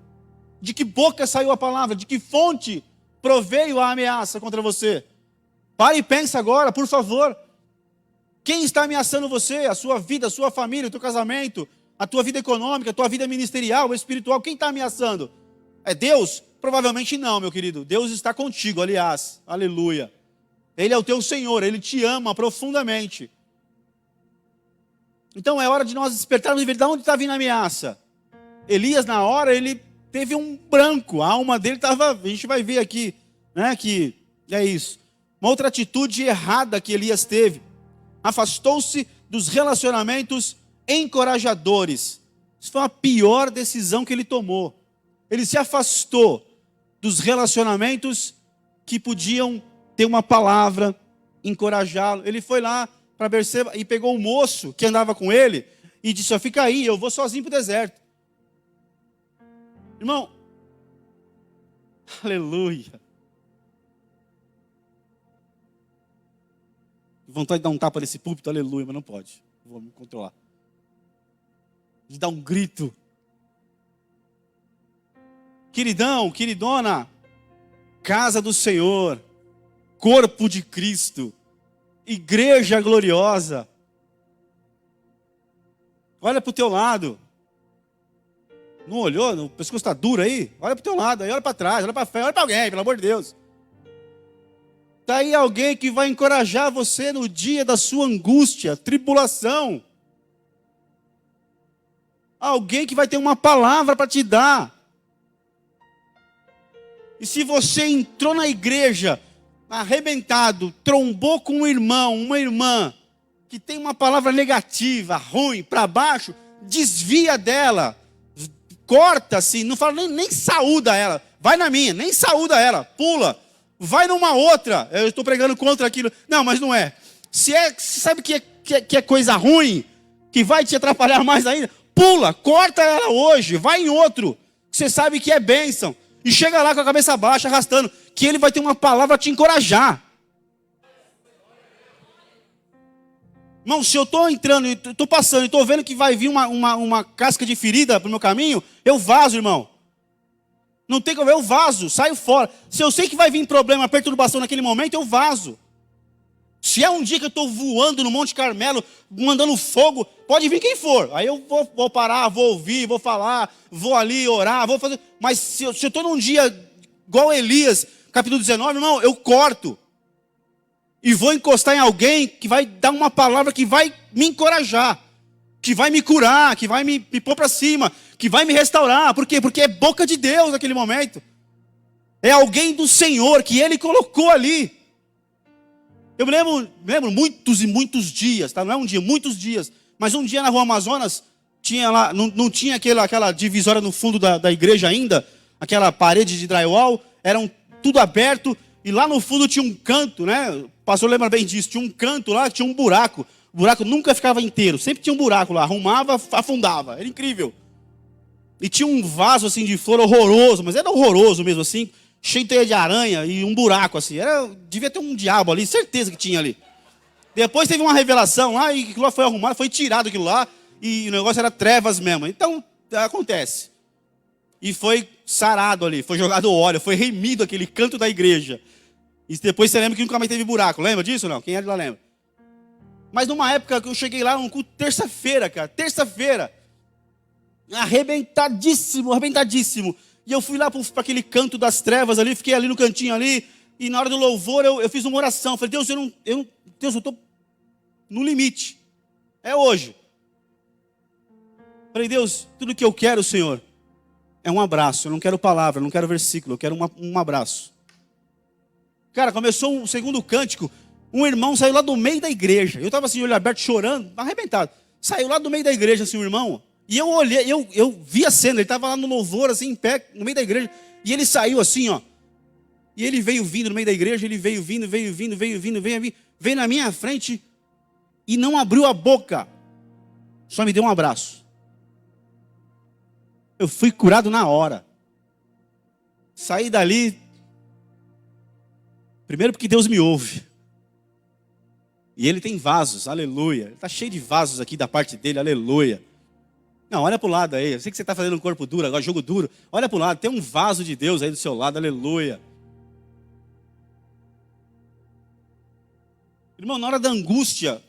De que boca saiu a palavra? De que fonte proveio a ameaça contra você? Pare e pense agora, por favor. Quem está ameaçando você? A sua vida, a sua família, o teu casamento, a tua vida econômica, a tua vida ministerial, espiritual. Quem está ameaçando? É Deus? Provavelmente não, meu querido. Deus está contigo, aliás. Aleluia. Ele é o teu Senhor, Ele te ama profundamente. Então é hora de nós despertarmos e ver de onde está vindo a ameaça. Elias, na hora, ele teve um branco. A alma dele estava, a gente vai ver aqui, né, que é isso. Uma outra atitude errada que Elias teve. Afastou-se dos relacionamentos encorajadores. Isso foi a pior decisão que ele tomou. Ele se afastou dos relacionamentos que podiam ter uma palavra, encorajá-lo. Ele foi lá para Berseba e pegou o moço que andava com ele e disse, ó, fica aí, eu vou sozinho para o deserto. Irmão, aleluia. Vontade de dar um tapa nesse púlpito, aleluia, mas não pode. Vou me controlar. De dar um grito. Queridão, queridona, casa do Senhor, corpo de Cristo, igreja gloriosa. Olha para o teu lado. Não olhou? O pescoço está duro aí? Olha para o teu lado, aí olha para trás, olha para frente, olha para alguém, pelo amor de Deus. Está aí alguém que vai encorajar você no dia da sua angústia, tribulação. Alguém que vai ter uma palavra para te dar. E se você entrou na igreja, arrebentado, trombou com um irmão, uma irmã, que tem uma palavra negativa, ruim, para baixo, desvia dela. Corta assim, não fala nem saúda ela. Vai na minha, nem saúda ela, pula. Vai numa outra. Eu estou pregando contra aquilo. Não, mas não é. Se sabe que é coisa ruim, que vai te atrapalhar mais ainda, pula, corta ela hoje, vai em outro, que você sabe que é bênção. E chega lá com a cabeça baixa, arrastando, que ele vai ter uma palavra para te encorajar. Irmão, se eu estou entrando, estou passando, e estou vendo que vai vir uma casca de ferida para o meu caminho, eu vazo, irmão. Não tem como, eu vazo, saio fora. Se eu sei que vai vir problema, perturbação naquele momento, eu vazo. Se é um dia que eu estou voando no Monte Carmelo, mandando fogo, pode vir quem for. Aí eu vou parar, vou ouvir, vou falar, vou ali orar, vou fazer. Mas se eu estou num dia igual Elias, capítulo 19, irmão, eu corto. E vou encostar em alguém que vai dar uma palavra que vai me encorajar, que vai me curar, que vai me pôr para cima, que vai me restaurar. Por quê? Porque é boca de Deus naquele momento. É alguém do Senhor que Ele colocou ali. Eu me lembro muitos e muitos dias, tá? Não é um dia, muitos dias. Mas um dia na Rua Amazonas, tinha lá, não tinha aquela divisória no fundo da igreja ainda, aquela parede de drywall, era tudo aberto, e lá no fundo tinha um canto, né? O pastor lembra bem disso, tinha um canto lá que tinha um buraco. O buraco nunca ficava inteiro, sempre tinha um buraco lá, arrumava, afundava, era incrível. E tinha um vaso assim de flor horroroso, mas era horroroso mesmo assim, cheio de teia de aranha e um buraco assim. Devia ter um diabo ali, certeza que tinha ali. Depois teve uma revelação lá e aquilo lá foi arrumado, foi tirado aquilo lá e o negócio era trevas mesmo. Então, acontece. E foi sarado ali, foi jogado óleo, foi remido aquele canto da igreja. E depois você lembra que nunca mais teve buraco, lembra disso ou não? Quem é de lá lembra? Mas numa época que eu cheguei lá, num culto, terça-feira, arrebentadíssimo. E eu fui lá para aquele canto das trevas ali, fiquei ali no cantinho ali, e na hora do louvor eu fiz uma oração. Falei, Deus, Deus, eu estou no limite. É hoje. Falei, Deus, tudo que eu quero, Senhor, é um abraço. Eu não quero palavra, eu não quero versículo, eu quero um abraço. Cara, começou o segundo cântico, um irmão saiu lá do meio da igreja. Eu estava assim, olho aberto, chorando, arrebentado. Saiu lá do meio da igreja, assim, um irmão. E eu olhei, eu vi a cena, ele estava lá no louvor, assim, em pé, no meio da igreja. E ele saiu assim, ó. E ele veio vindo no meio da igreja, ele veio vindo, veio na minha frente e não abriu a boca. Só me deu um abraço. Eu fui curado na hora. Saí dali, primeiro porque Deus me ouve. E Ele tem vasos, aleluia. Ele está cheio de vasos aqui da parte dele, aleluia. Não, olha para o lado aí. Eu sei que você está fazendo um corpo duro agora, jogo duro. Olha para o lado, tem um vaso de Deus aí do seu lado, aleluia. Irmão, na hora da angústia,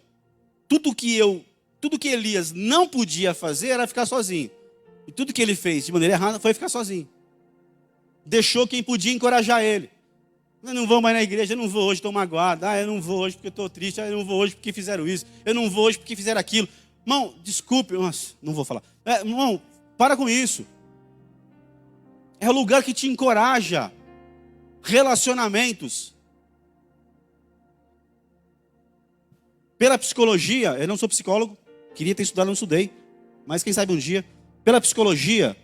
tudo que Elias não podia fazer era ficar sozinho. E tudo que ele fez de maneira errada foi ficar sozinho. Deixou quem podia encorajar ele. Eu não vou mais na igreja, eu não vou hoje, estou magoado. Eu não vou hoje porque estou triste, eu não vou hoje porque fizeram isso. Eu não vou hoje porque fizeram aquilo. Irmão, desculpe, mas não vou falar. Irmão, para com isso. É o lugar que te encoraja. Relacionamentos. Pela psicologia, eu não sou psicólogo, queria ter estudado, não estudei, mas quem sabe um dia. Pela psicologia,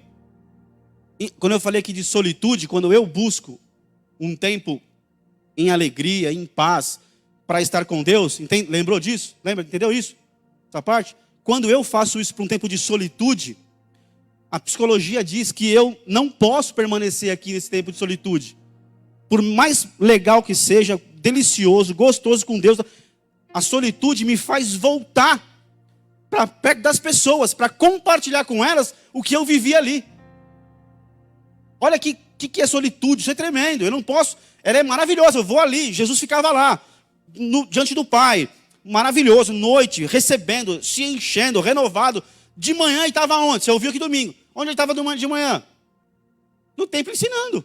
quando eu falei aqui de solitude, quando eu busco um tempo em alegria, em paz, para estar com Deus, lembrou disso? Entendeu isso? Essa parte? Quando eu faço isso para um tempo de solitude, a psicologia diz que eu não posso permanecer aqui nesse tempo de solitude. Por mais legal que seja, delicioso, gostoso com Deus, a solitude me faz voltar para perto das pessoas, para compartilhar com elas o que eu vivi ali. Olha que é solitude, isso é tremendo, eu não posso, ela é maravilhosa, eu vou ali, Jesus ficava lá, diante do Pai, maravilhoso, noite, recebendo, se enchendo, renovado, de manhã ele estava onde? Você ouviu aqui domingo, onde ele estava de manhã? No templo ensinando,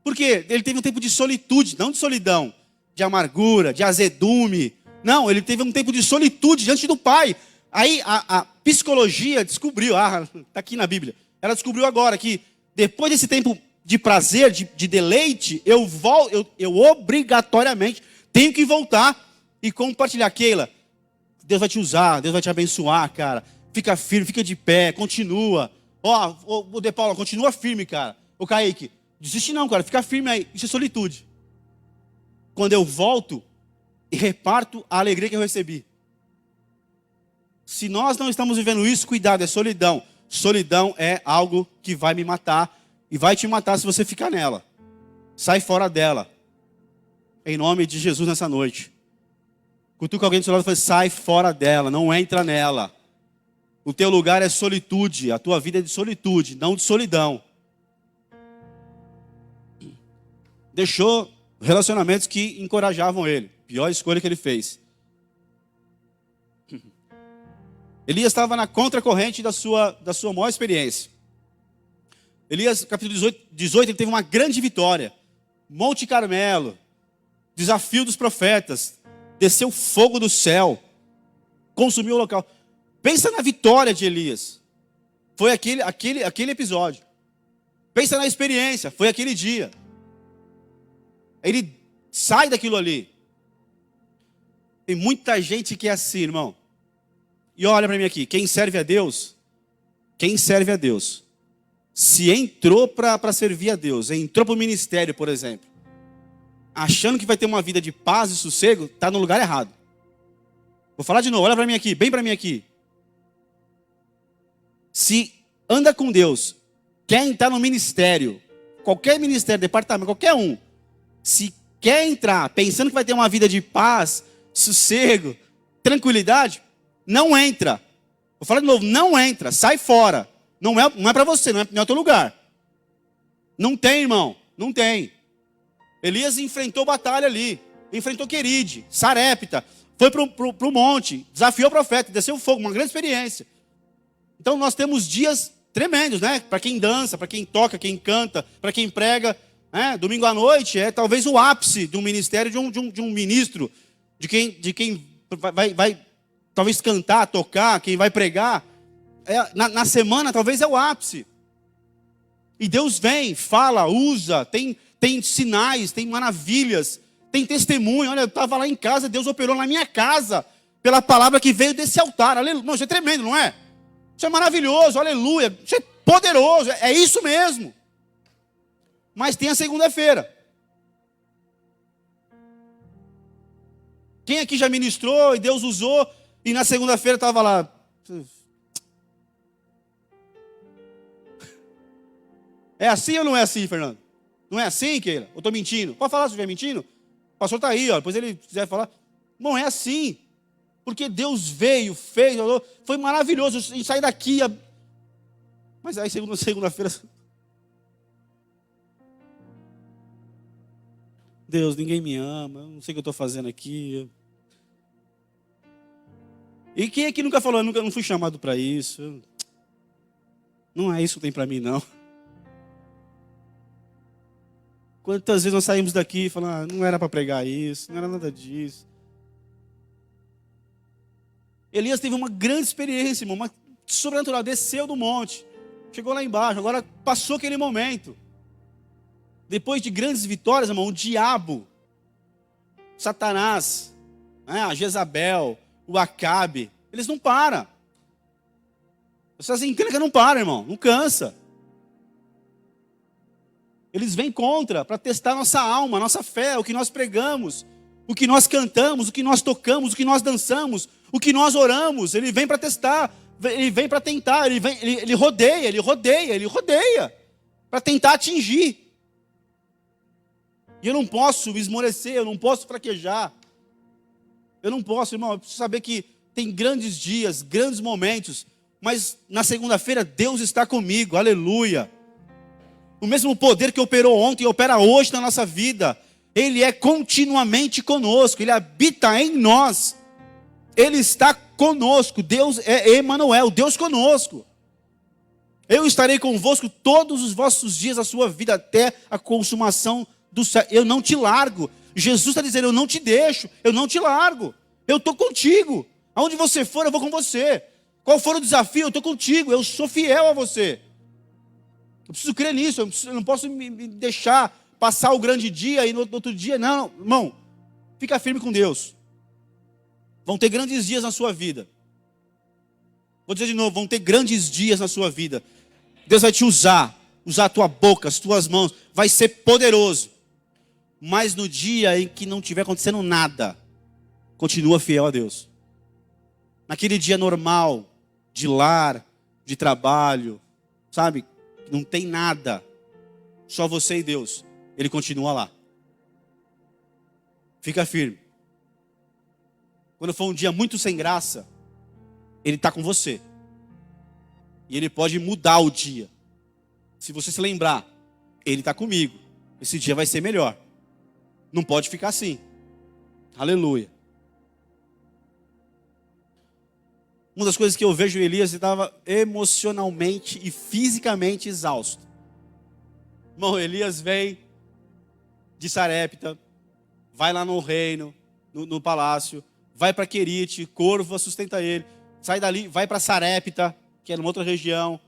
porque ele teve um tempo de solitude, não de solidão, de amargura, de azedume, não, ele teve um tempo de solitude diante do Pai. Aí a psicologia descobriu, está aqui na Bíblia, ela descobriu agora que depois desse tempo de prazer, de deleite, eu obrigatoriamente tenho que voltar e compartilhar. Keila, Deus vai te usar, Deus vai te abençoar, cara. Fica firme, fica de pé, continua. O De Paula, continua firme, cara. O Kaique, desiste não, cara, fica firme aí. Isso é solitude. Quando eu volto e reparto a alegria que eu recebi. Se nós não estamos vivendo isso, cuidado, é solidão. Solidão é algo que vai me matar e vai te matar se você ficar nela. Sai fora dela. Em nome de Jesus nessa noite. Cutuca alguém do seu lado e fala, sai fora dela, não entra nela. O teu lugar é solitude, a tua vida é de solitude, não de solidão. Deixou relacionamentos que encorajavam ele. Pior escolha que ele fez. Elias estava na contracorrente da sua maior experiência. Elias, capítulo 18, ele teve uma grande vitória. Monte Carmelo, desafio dos profetas, desceu fogo do céu, consumiu o local. Pensa na vitória de Elias. Foi aquele episódio. Pensa na experiência, foi aquele dia. Ele sai daquilo ali. Tem muita gente que é assim, irmão. E olha para mim aqui, quem serve a Deus, se entrou para servir a Deus, entrou para o ministério, por exemplo, achando que vai ter uma vida de paz e sossego, está no lugar errado. Vou falar de novo, olha para mim aqui, bem para mim aqui. Se anda com Deus, quer entrar no ministério, qualquer ministério, departamento, qualquer um, se quer entrar pensando que vai ter uma vida de paz, sossego, tranquilidade, não entra. Vou falar de novo, não entra, sai fora. Não é para você, não é teu lugar. Não tem, irmão, não tem. Elias enfrentou batalha ali, enfrentou Queride, Sarepta, foi para o monte, desafiou o profeta, desceu fogo, uma grande experiência. Então nós temos dias tremendos, né? Para quem dança, para quem toca, quem canta, para quem prega. Domingo à noite é talvez o ápice de um ministério, de um ministro, de quem vai talvez cantar, tocar, quem vai pregar. Na semana talvez é o ápice. E Deus vem, fala, usa, tem sinais, tem maravilhas, tem testemunho. Olha, eu estava lá em casa, Deus operou na minha casa, pela palavra que veio desse altar. Aleluia. Não, isso é tremendo, não é? Isso é maravilhoso, aleluia. Isso é poderoso, é isso mesmo. Mas tem a segunda-feira. Quem aqui já ministrou e Deus usou e na segunda-feira estava lá? É assim ou não é assim, Fernando? Não é assim, Keila? Eu estou mentindo? Pode falar se estiver mentindo? O pastor está aí, ó, depois ele quiser falar. Não é assim. Porque Deus veio, fez, foi maravilhoso. A gente sai daqui. Mas aí segunda-feira... Deus, ninguém me ama, eu não sei o que eu estou fazendo aqui. E quem aqui nunca falou, eu não fui chamado para isso? Não é isso que tem para mim, não. Quantas vezes nós saímos daqui e falamos, não era para pregar isso, não era nada disso. Elias teve uma grande experiência, irmão, uma sobrenatural, desceu do monte, chegou lá embaixo, agora passou aquele momento. Depois de grandes vitórias, irmão, o diabo, Satanás, a Jezabel, o Acabe, eles não param. Essas encrencas não param, irmão, não cansa. Eles vêm contra para testar nossa alma, nossa fé, o que nós pregamos, o que nós cantamos, o que nós tocamos, o que nós dançamos, o que nós oramos. Ele vem para testar, ele vem para tentar, ele rodeia para tentar atingir. E eu não posso me esmorecer, eu não posso fraquejar. Eu não posso, irmão, eu preciso saber que tem grandes dias, grandes momentos, mas na segunda-feira Deus está comigo, aleluia. O mesmo poder que operou ontem opera hoje na nossa vida. Ele é continuamente conosco, Ele habita em nós. Ele está conosco, Deus é Emanuel, Deus conosco. Eu estarei convosco todos os vossos dias da sua vida, até a consumação do céu. Eu não te largo. Jesus está dizendo, eu não te deixo, eu não te largo. Eu estou contigo. Aonde você for, eu vou com você. Qual for o desafio, eu estou contigo. Eu sou fiel a você. Eu preciso crer nisso, eu não posso me deixar passar o grande dia e no outro dia, não, irmão, fica firme com Deus. Vão ter grandes dias na sua vida. Vou dizer de novo, vão ter grandes dias na sua vida. Deus vai te usar a tua boca, as tuas mãos, vai ser poderoso. Mas no dia em que não estiver acontecendo nada, continua fiel a Deus. Naquele dia normal, de lar, de trabalho, sabe? Não tem nada, só você e Deus. Ele continua lá. Fica firme. Quando for um dia muito sem graça, Ele está com você. E Ele pode mudar o dia. Se você se lembrar, Ele está comigo. Esse dia vai ser melhor. Não pode ficar assim. Aleluia. Uma das coisas que eu vejo Elias, ele estava emocionalmente e fisicamente exausto. Irmão, Elias vem de Sarepta, vai lá no reino, no palácio, vai para Querite, Corvo sustenta ele, sai dali, vai para Sarepta, que é numa outra região,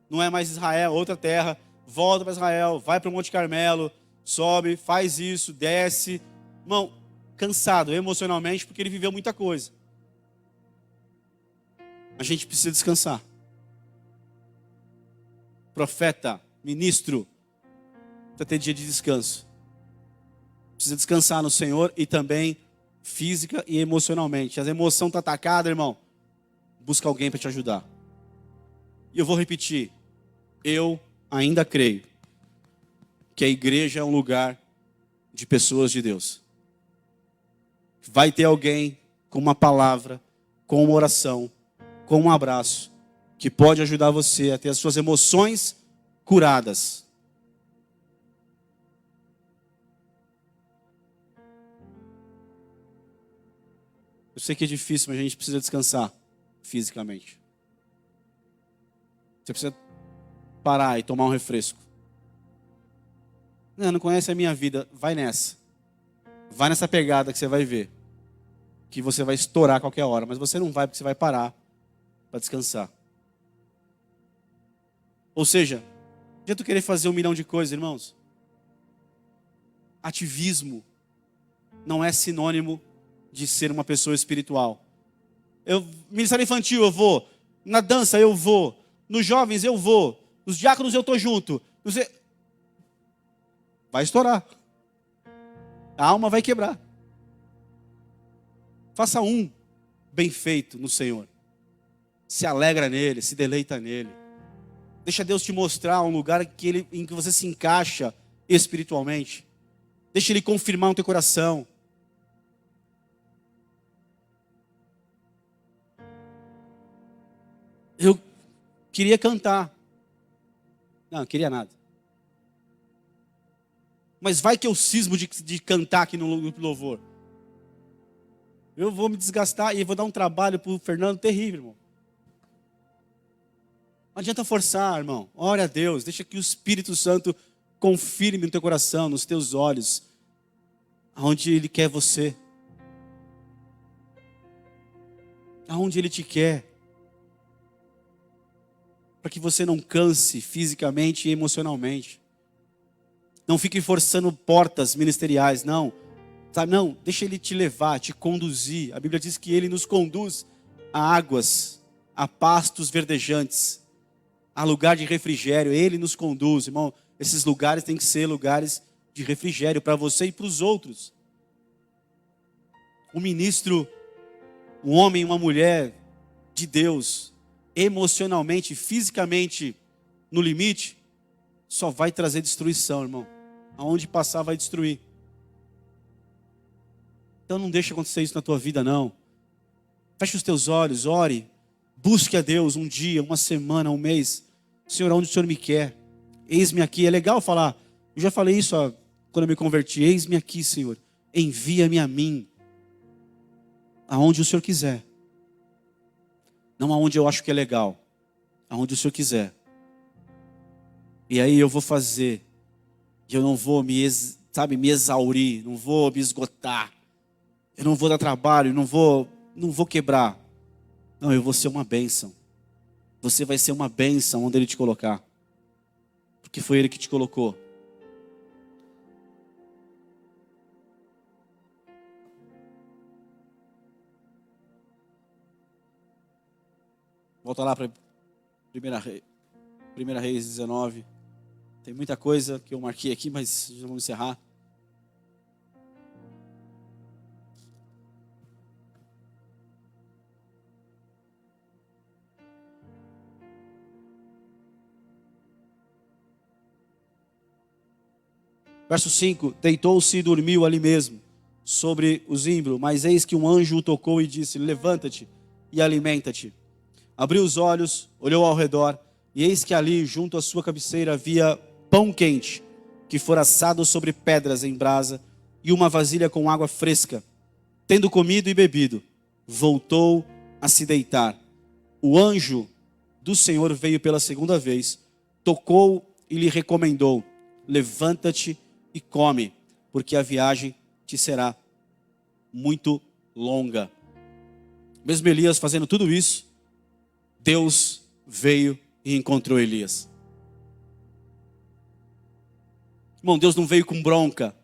não é mais Israel, outra terra, volta para Israel, vai para o Monte Carmelo, sobe, faz isso, desce. Irmão, cansado emocionalmente, porque ele viveu muita coisa. A gente precisa descansar. Profeta, ministro, precisa ter dia de descanso. Precisa descansar no Senhor e também física e emocionalmente. A emoção está atacada, irmão. Busca alguém para te ajudar. E eu vou repetir. Eu ainda creio que a igreja é um lugar de pessoas de Deus. Vai ter alguém com uma palavra, com uma oração, com um abraço, que pode ajudar você a ter as suas emoções curadas. Eu sei que é difícil, mas a gente precisa descansar fisicamente. Você precisa parar e tomar um refresco. Não conhece a minha vida, vai nessa. Vai nessa pegada que você vai ver. Que você vai estourar a qualquer hora, mas você não vai porque você vai parar para descansar. Ou seja, não adianta tu querer fazer 1 milhão de coisas, irmãos. Ativismo não é sinônimo de ser uma pessoa espiritual. Ministério infantil eu vou, na dança eu vou, nos jovens eu vou, nos diáconos eu estou junto. Vai estourar. A alma vai quebrar. Faça um bem feito no Senhor. Se alegra nele, se deleita nele. Deixa Deus te mostrar um lugar em que você se encaixa espiritualmente. Deixa Ele confirmar no teu coração. Eu queria cantar. Não queria nada. Mas vai que eu cismo de cantar aqui no louvor. Eu vou me desgastar e vou dar um trabalho para o Fernando terrível, irmão. Não adianta forçar, irmão. Ore a Deus. Deixa que o Espírito Santo confirme no teu coração, nos teus olhos, aonde Ele quer você. Aonde Ele te quer. Para que você não canse fisicamente e emocionalmente. Não fique forçando portas ministeriais, não. Sabe, não, deixa Ele te levar, te conduzir. A Bíblia diz que Ele nos conduz a águas, a pastos verdejantes, a lugar de refrigério. Ele nos conduz, irmão. Esses lugares têm que ser lugares de refrigério para você e para os outros. Um ministro, um homem, uma mulher de Deus, emocionalmente, fisicamente no limite, só vai trazer destruição, irmão. Aonde passar vai destruir. Então não deixe acontecer isso na tua vida, não. Feche os teus olhos, ore. Busque a Deus um dia, uma semana, um mês. Senhor, onde o Senhor me quer? Eis-me aqui. É legal falar. Eu já falei isso quando eu me converti. Eis-me aqui, Senhor. Envia-me a mim. Aonde o Senhor quiser. Não aonde eu acho que é legal. Aonde o Senhor quiser. E aí eu vou fazer. E eu não vou me exaurir. Não vou me esgotar. Eu não vou dar trabalho. Não vou quebrar. Não, eu vou ser uma bênção. Você vai ser uma bênção onde Ele te colocar. Porque foi Ele que te colocou. Volta lá para 1 Reis 19. Tem muita coisa que eu marquei aqui, mas já vamos encerrar. Verso 5, deitou-se e dormiu ali mesmo, sobre o zimbro, mas eis que um anjo o tocou e disse, levanta-te e alimenta-te. Abriu os olhos, olhou ao redor, e eis que ali, junto à sua cabeceira, havia pão quente, que fora assado sobre pedras em brasa, e uma vasilha com água fresca. tendo comido e bebido, voltou a se deitar. O anjo do Senhor veio pela segunda vez, tocou e lhe recomendou: levanta-te e come, porque a viagem te será muito longa. Mesmo Elias fazendo tudo isso, Deus veio e encontrou Elias. Irmão, Deus não veio com bronca,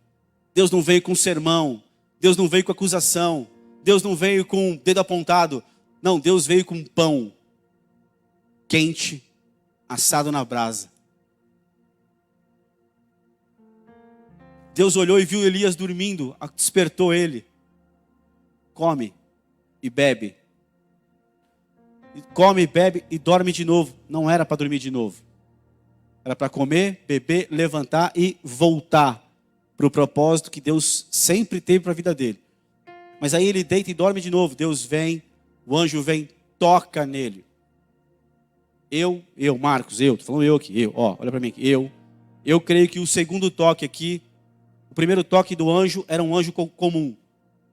Deus não veio com sermão, Deus não veio com acusação, Deus não veio com dedo apontado. Não, Deus veio com pão quente, assado na brasa. Deus olhou e viu Elias dormindo, despertou ele. Come e bebe. Come, bebe e dorme de novo. Não era para dormir de novo. Era para comer, beber, levantar e voltar para o propósito que Deus sempre teve para a vida dele. Mas aí ele deita e dorme de novo. Deus vem, o anjo vem, toca nele. Marcos, tô falando eu aqui, olha para mim aqui, eu creio que o segundo toque aqui, o primeiro toque do anjo era um anjo comum.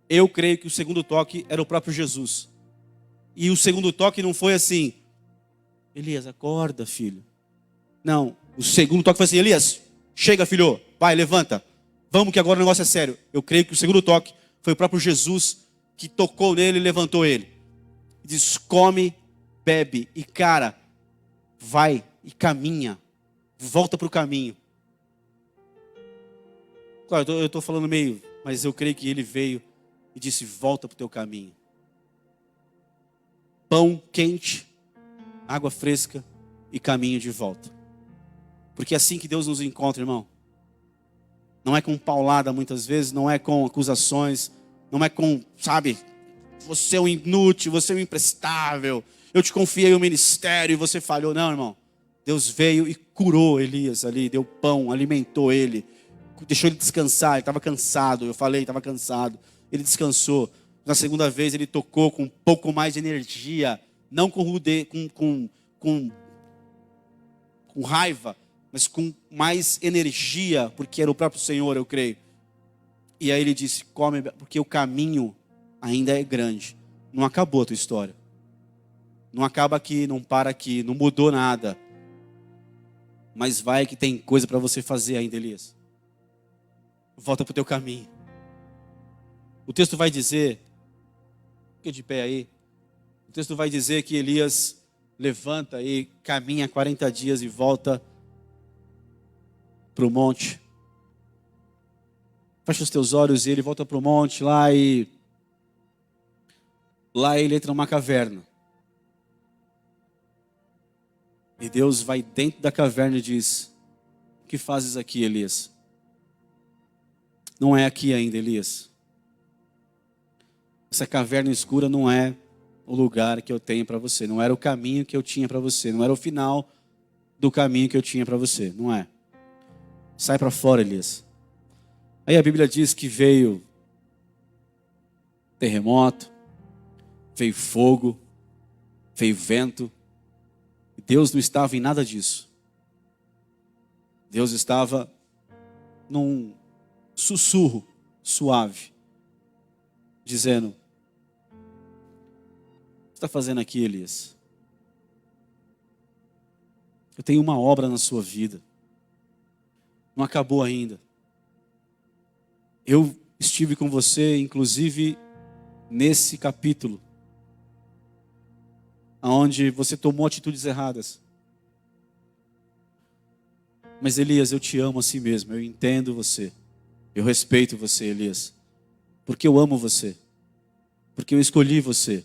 Eu creio que o segundo toque era o próprio Jesus. E o segundo toque não foi assim: Elias, acorda, filho. Não, o segundo toque foi assim: Elias, chega, filho, vai, levanta. Vamos que agora o negócio é sério. Eu creio que o segundo toque foi o próprio Jesus que tocou nele e levantou ele. Diz: come, bebe e cara, vai e caminha. Volta para o caminho. Claro, eu estou falando meio, mas eu creio que ele veio e disse: volta para o teu caminho. Pão quente, água fresca e caminho de volta. Porque é assim que Deus nos encontra, irmão. Não é com paulada muitas vezes, não é com acusações, não é com, sabe, você é um inútil, você é um imprestável, eu te confiei o ministério e você falhou. Não, irmão. Deus veio e curou Elias ali, deu pão, alimentou ele, deixou ele descansar. Ele estava cansado, eu falei, estava cansado. Ele descansou. Na segunda vez ele tocou com um pouco mais de energia, não com raiva, mas com mais energia, porque era o próprio Senhor, eu creio. E aí ele disse: come, porque o caminho ainda é grande. Não acabou a tua história. Não acaba aqui, não para aqui, não mudou nada. Mas vai que tem coisa para você fazer ainda, Elias. Volta para o teu caminho. O texto vai dizer, fica de pé aí. O texto vai dizer que Elias levanta e caminha 40 dias e volta para o monte. Fecha os teus olhos e ele volta para o monte lá ele entra numa caverna. E Deus vai dentro da caverna e diz: o que fazes aqui, Elias? Não é aqui ainda, Elias. Essa caverna escura não é o lugar que eu tenho para você. Não era o caminho que eu tinha para você. Não era o final do caminho que eu tinha para você. Não é. Sai para fora, Elias. Aí a Bíblia diz que veio terremoto, veio fogo, veio vento. E Deus não estava em nada disso. Deus estava num sussurro suave, dizendo: o que você está fazendo aqui, Elias? Eu tenho uma obra na sua vida. Não acabou ainda. Eu estive com você, inclusive, nesse capítulo, onde você tomou atitudes erradas. Mas Elias, eu te amo assim mesmo. Eu entendo você. Eu respeito você, Elias. Porque eu amo você. Porque eu escolhi você.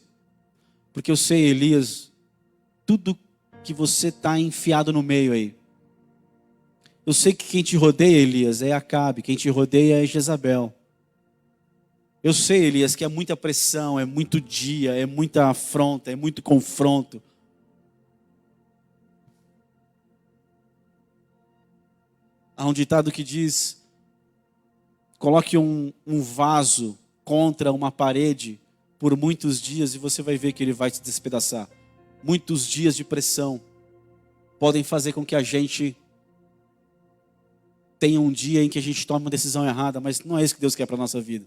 Porque eu sei, Elias, tudo que você está enfiado no meio aí. Eu sei que quem te rodeia, Elias, é Acabe. Quem te rodeia é Jezabel. Eu sei, Elias, que é muita pressão, é muito dia, é muita afronta, é muito confronto. Há um ditado que diz: coloque um vaso contra uma parede por muitos dias e você vai ver que ele vai se despedaçar. Muitos dias de pressão podem fazer com que a gente tenha um dia em que a gente tome uma decisão errada, mas não é isso que Deus quer para a nossa vida.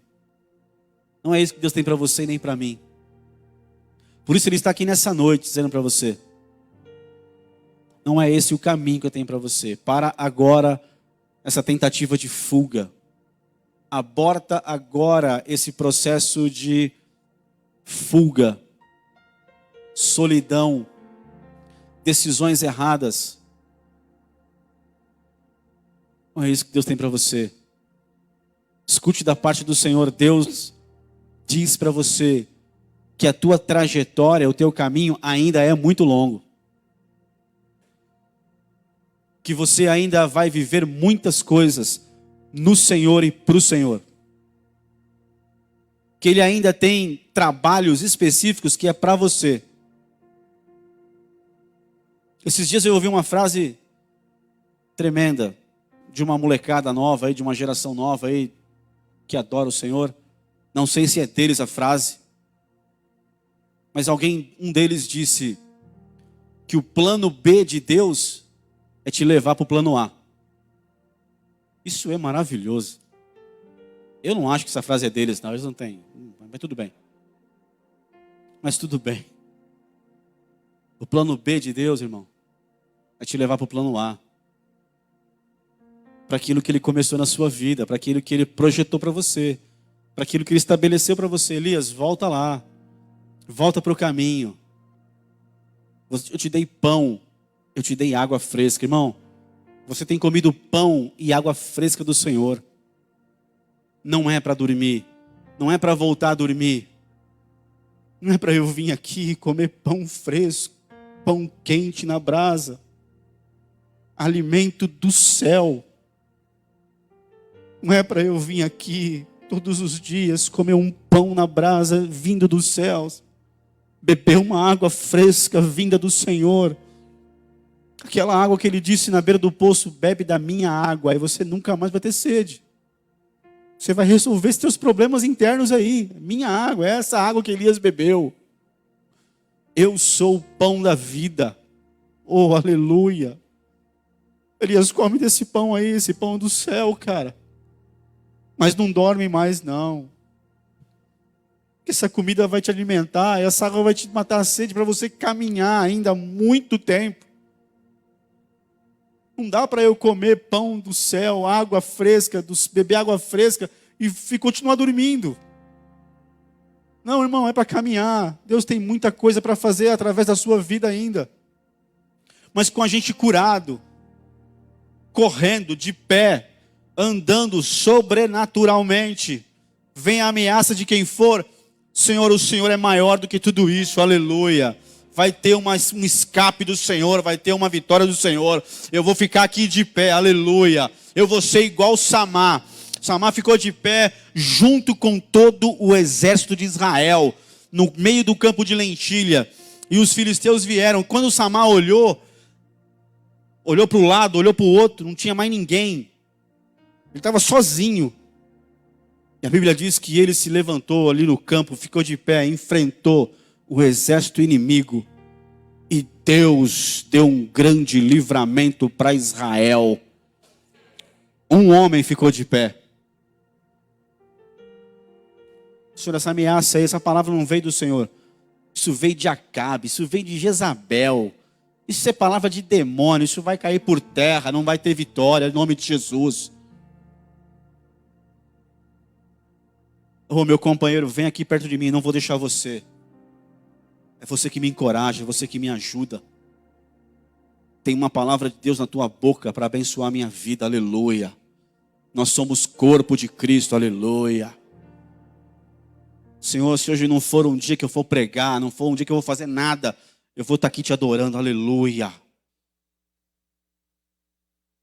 Não é isso que Deus tem para você e nem para mim. Por isso Ele está aqui nessa noite dizendo para você: não é esse o caminho que eu tenho para você. Para agora essa tentativa de fuga. Aborta agora esse processo de fuga, solidão, decisões erradas. Não é isso que Deus tem para você. Escute da parte do Senhor. Deus diz para você que a tua trajetória, o teu caminho ainda é muito longo. Que você ainda vai viver muitas coisas no Senhor e para o Senhor. Que Ele ainda tem trabalhos específicos que é para você. Esses dias eu ouvi uma frase tremenda de uma molecada nova aí, de uma geração nova aí, que adora o Senhor. Não sei se é deles a frase, mas um deles disse que o plano B de Deus é te levar para o plano A. Isso é maravilhoso. Eu não acho que essa frase é deles, não. Eles não têm. Mas tudo bem. Mas tudo bem. O plano B de Deus, irmão, é te levar para o plano A. Para aquilo que Ele começou na sua vida, para aquilo que Ele projetou para você, para aquilo que Ele estabeleceu para você. Elias, volta lá. Volta para o caminho. Eu te dei pão. Eu te dei água fresca. Irmão, você tem comido pão e água fresca do Senhor. Não é para dormir. Não é para voltar a dormir. Não é para eu vir aqui comer pão fresco, pão quente na brasa. Alimento do céu. Não é para eu vir aqui todos os dias comer um pão na brasa vindo dos céus. Beber uma água fresca vinda do Senhor. Aquela água que Ele disse na beira do poço: bebe da minha água, aí você nunca mais vai ter sede. Você vai resolver os seus problemas internos aí. Minha água, é essa água que Elias bebeu. Eu sou o pão da vida. Oh, aleluia. Elias, come desse pão aí, esse pão do céu, cara. Mas não dorme mais, não. Essa comida vai te alimentar, essa água vai te matar a sede para você caminhar ainda muito tempo. Não dá para eu comer pão do céu, água fresca, beber água fresca e continuar dormindo. Não, irmão, é para caminhar. Deus tem muita coisa para fazer através da sua vida ainda. Mas com a gente curado, correndo, de pé, andando sobrenaturalmente, vem a ameaça de quem for: Senhor, o Senhor é maior do que tudo isso, aleluia. Vai ter um escape do Senhor, vai ter uma vitória do Senhor. Eu vou ficar aqui de pé, aleluia. Eu vou ser igual Samar. Samar ficou de pé junto com todo o exército de Israel, no meio do campo de lentilha. E os filisteus vieram. Quando Samar olhou para o lado, olhou para o outro, não tinha mais ninguém. Ele estava sozinho. E a Bíblia diz que ele se levantou ali no campo, ficou de pé, enfrentou o exército inimigo. E Deus deu um grande livramento para Israel. Um homem ficou de pé. Senhor, essa ameaça aí, essa palavra não veio do Senhor. Isso veio de Acabe, isso veio de Jezabel. Isso é palavra de demônio, isso vai cair por terra, não vai ter vitória, em nome de Jesus. Oh, meu companheiro, vem aqui perto de mim, não vou deixar você. É você que me encoraja, é você que me ajuda. Tem uma palavra de Deus na tua boca para abençoar a minha vida, aleluia. Nós somos corpo de Cristo, aleluia. Senhor, se hoje não for um dia que eu for pregar, não for um dia que eu vou fazer nada, eu vou estar aqui te adorando, aleluia.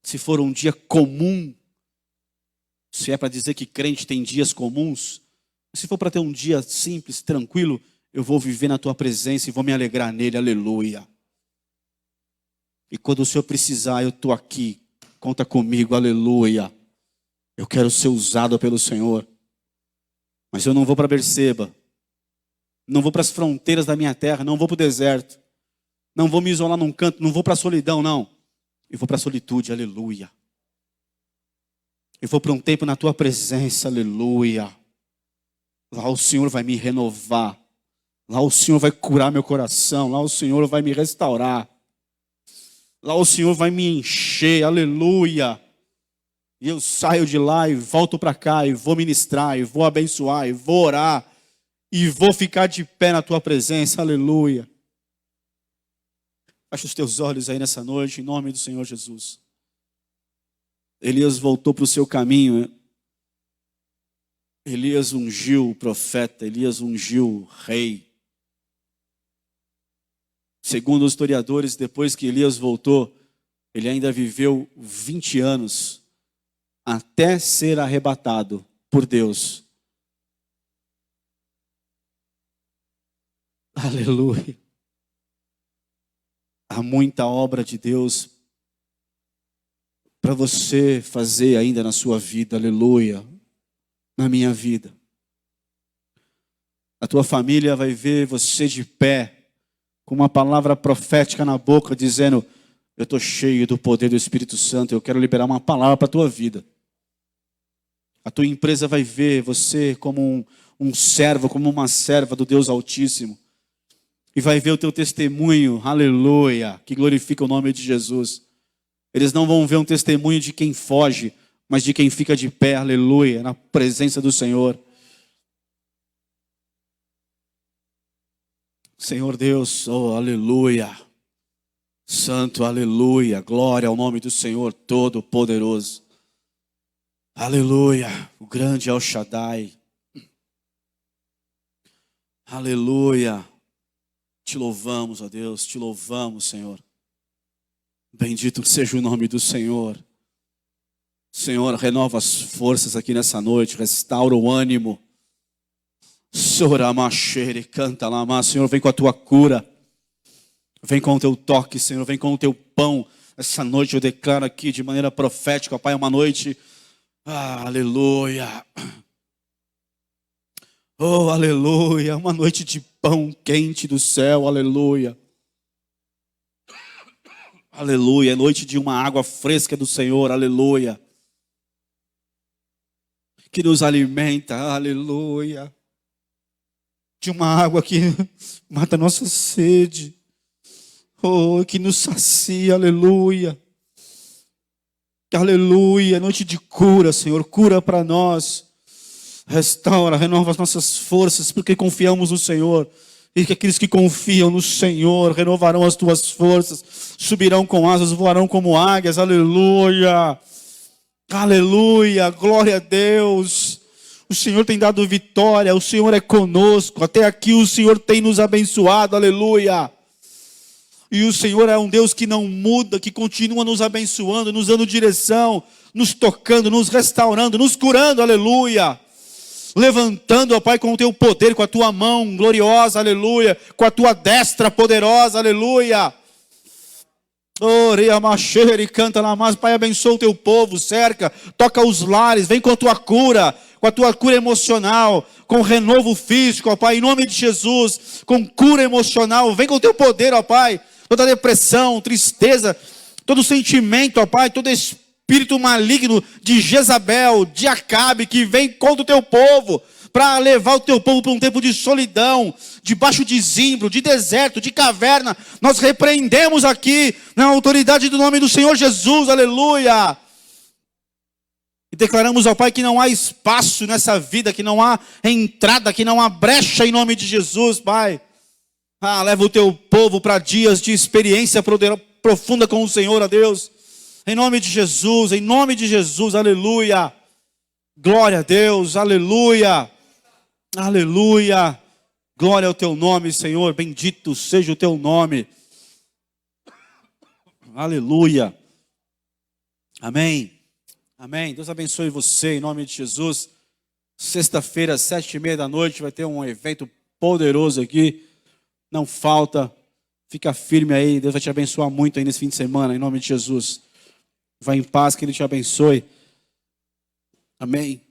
Se for um dia comum, se é para dizer que crente tem dias comuns, se for para ter um dia simples, tranquilo, eu vou viver na tua presença e vou me alegrar nele, aleluia. E quando o Senhor precisar, eu estou aqui, conta comigo, aleluia. Eu quero ser usado pelo Senhor. Mas eu não vou para Berseba, não vou para as fronteiras da minha terra, não vou para o deserto, não vou me isolar num canto, não vou para a solidão, não. Eu vou para a solitude, aleluia. Eu vou para um tempo na tua presença, aleluia. Lá o Senhor vai me renovar. Lá o Senhor vai curar meu coração. Lá o Senhor vai me restaurar. Lá o Senhor vai me encher. Aleluia. E eu saio de lá e volto para cá. E vou ministrar. E vou abençoar. E vou orar. E vou ficar de pé na tua presença. Aleluia. Fecha os teus olhos aí nessa noite. Em nome do Senhor Jesus. Elias voltou para o seu caminho. Elias ungiu o profeta. Elias ungiu o rei. Segundo os historiadores, depois que Elias voltou, ele ainda viveu 20 anos até ser arrebatado por Deus. Aleluia. Há muita obra de Deus para você fazer ainda na sua vida. Aleluia. Na minha vida. A tua família vai ver você de pé, com uma palavra profética na boca, dizendo: eu estou cheio do poder do Espírito Santo, eu quero liberar uma palavra para a tua vida. A tua empresa vai ver você como um servo, como uma serva do Deus Altíssimo. E vai ver o teu testemunho, aleluia, que glorifica o nome de Jesus. Eles não vão ver um testemunho de quem foge, mas de quem fica de pé, aleluia, na presença do Senhor. Senhor Deus, oh aleluia, santo, aleluia, glória ao nome do Senhor Todo-Poderoso. Aleluia, o grande El Shaddai. Aleluia, te louvamos, ó Deus, te louvamos, Senhor. Bendito seja o nome do Senhor. Senhor, renova as forças aqui nessa noite, restaura o ânimo. Soramachere, canta lá, Senhor, vem com a tua cura. Vem com o teu toque, Senhor, vem com o teu pão. Essa noite eu declaro aqui de maneira profética, Pai, uma noite, aleluia. Oh, aleluia, uma noite de pão quente do céu, aleluia. Aleluia, é noite de uma água fresca do Senhor, aleluia. Que nos alimenta, aleluia. De uma água que mata a nossa sede. Oh, que nos sacia, aleluia. Aleluia, noite de cura, Senhor, cura para nós. Restaura, renova as nossas forças, porque confiamos no Senhor. E que aqueles que confiam no Senhor renovarão as tuas forças, subirão com asas, voarão como águias, aleluia. Aleluia, glória a Deus. O Senhor tem dado vitória, o Senhor é conosco. Até aqui o Senhor tem nos abençoado, aleluia. E o Senhor é um Deus que não muda, que continua nos abençoando, nos dando direção, nos tocando, nos restaurando, nos curando, aleluia. Levantando, ó Pai, com o teu poder, com a tua mão gloriosa, aleluia. Com a tua destra poderosa, aleluia. Oreia machere, canta lá, mas Pai, abençoa o teu povo, cerca, toca os lares, vem com a tua cura emocional, com renovo físico, ó Pai, em nome de Jesus, com cura emocional, vem com o teu poder, ó Pai, toda depressão, tristeza, todo sentimento, ó Pai, todo espírito maligno de Jezabel, de Acabe, que vem contra o teu povo, para levar o teu povo para um tempo de solidão, debaixo de zimbro, de deserto, de caverna. Nós repreendemos aqui, na autoridade do nome do Senhor Jesus, aleluia. E declaramos ao Pai que não há espaço nessa vida, que não há entrada, que não há brecha em nome de Jesus, Pai. Leva o teu povo para dias de experiência profunda com o Senhor, ó Deus. Em nome de Jesus, aleluia. Glória a Deus, aleluia. Aleluia. Glória ao teu nome, Senhor. Bendito seja o teu nome. Aleluia. Amém. Amém. Deus abençoe você em nome de Jesus. Sexta-feira, 7:30 vai ter um evento poderoso aqui. Não falta. Fica firme aí. Deus vai te abençoar muito aí nesse fim de semana, em nome de Jesus. Vai em paz, que Ele te abençoe. Amém.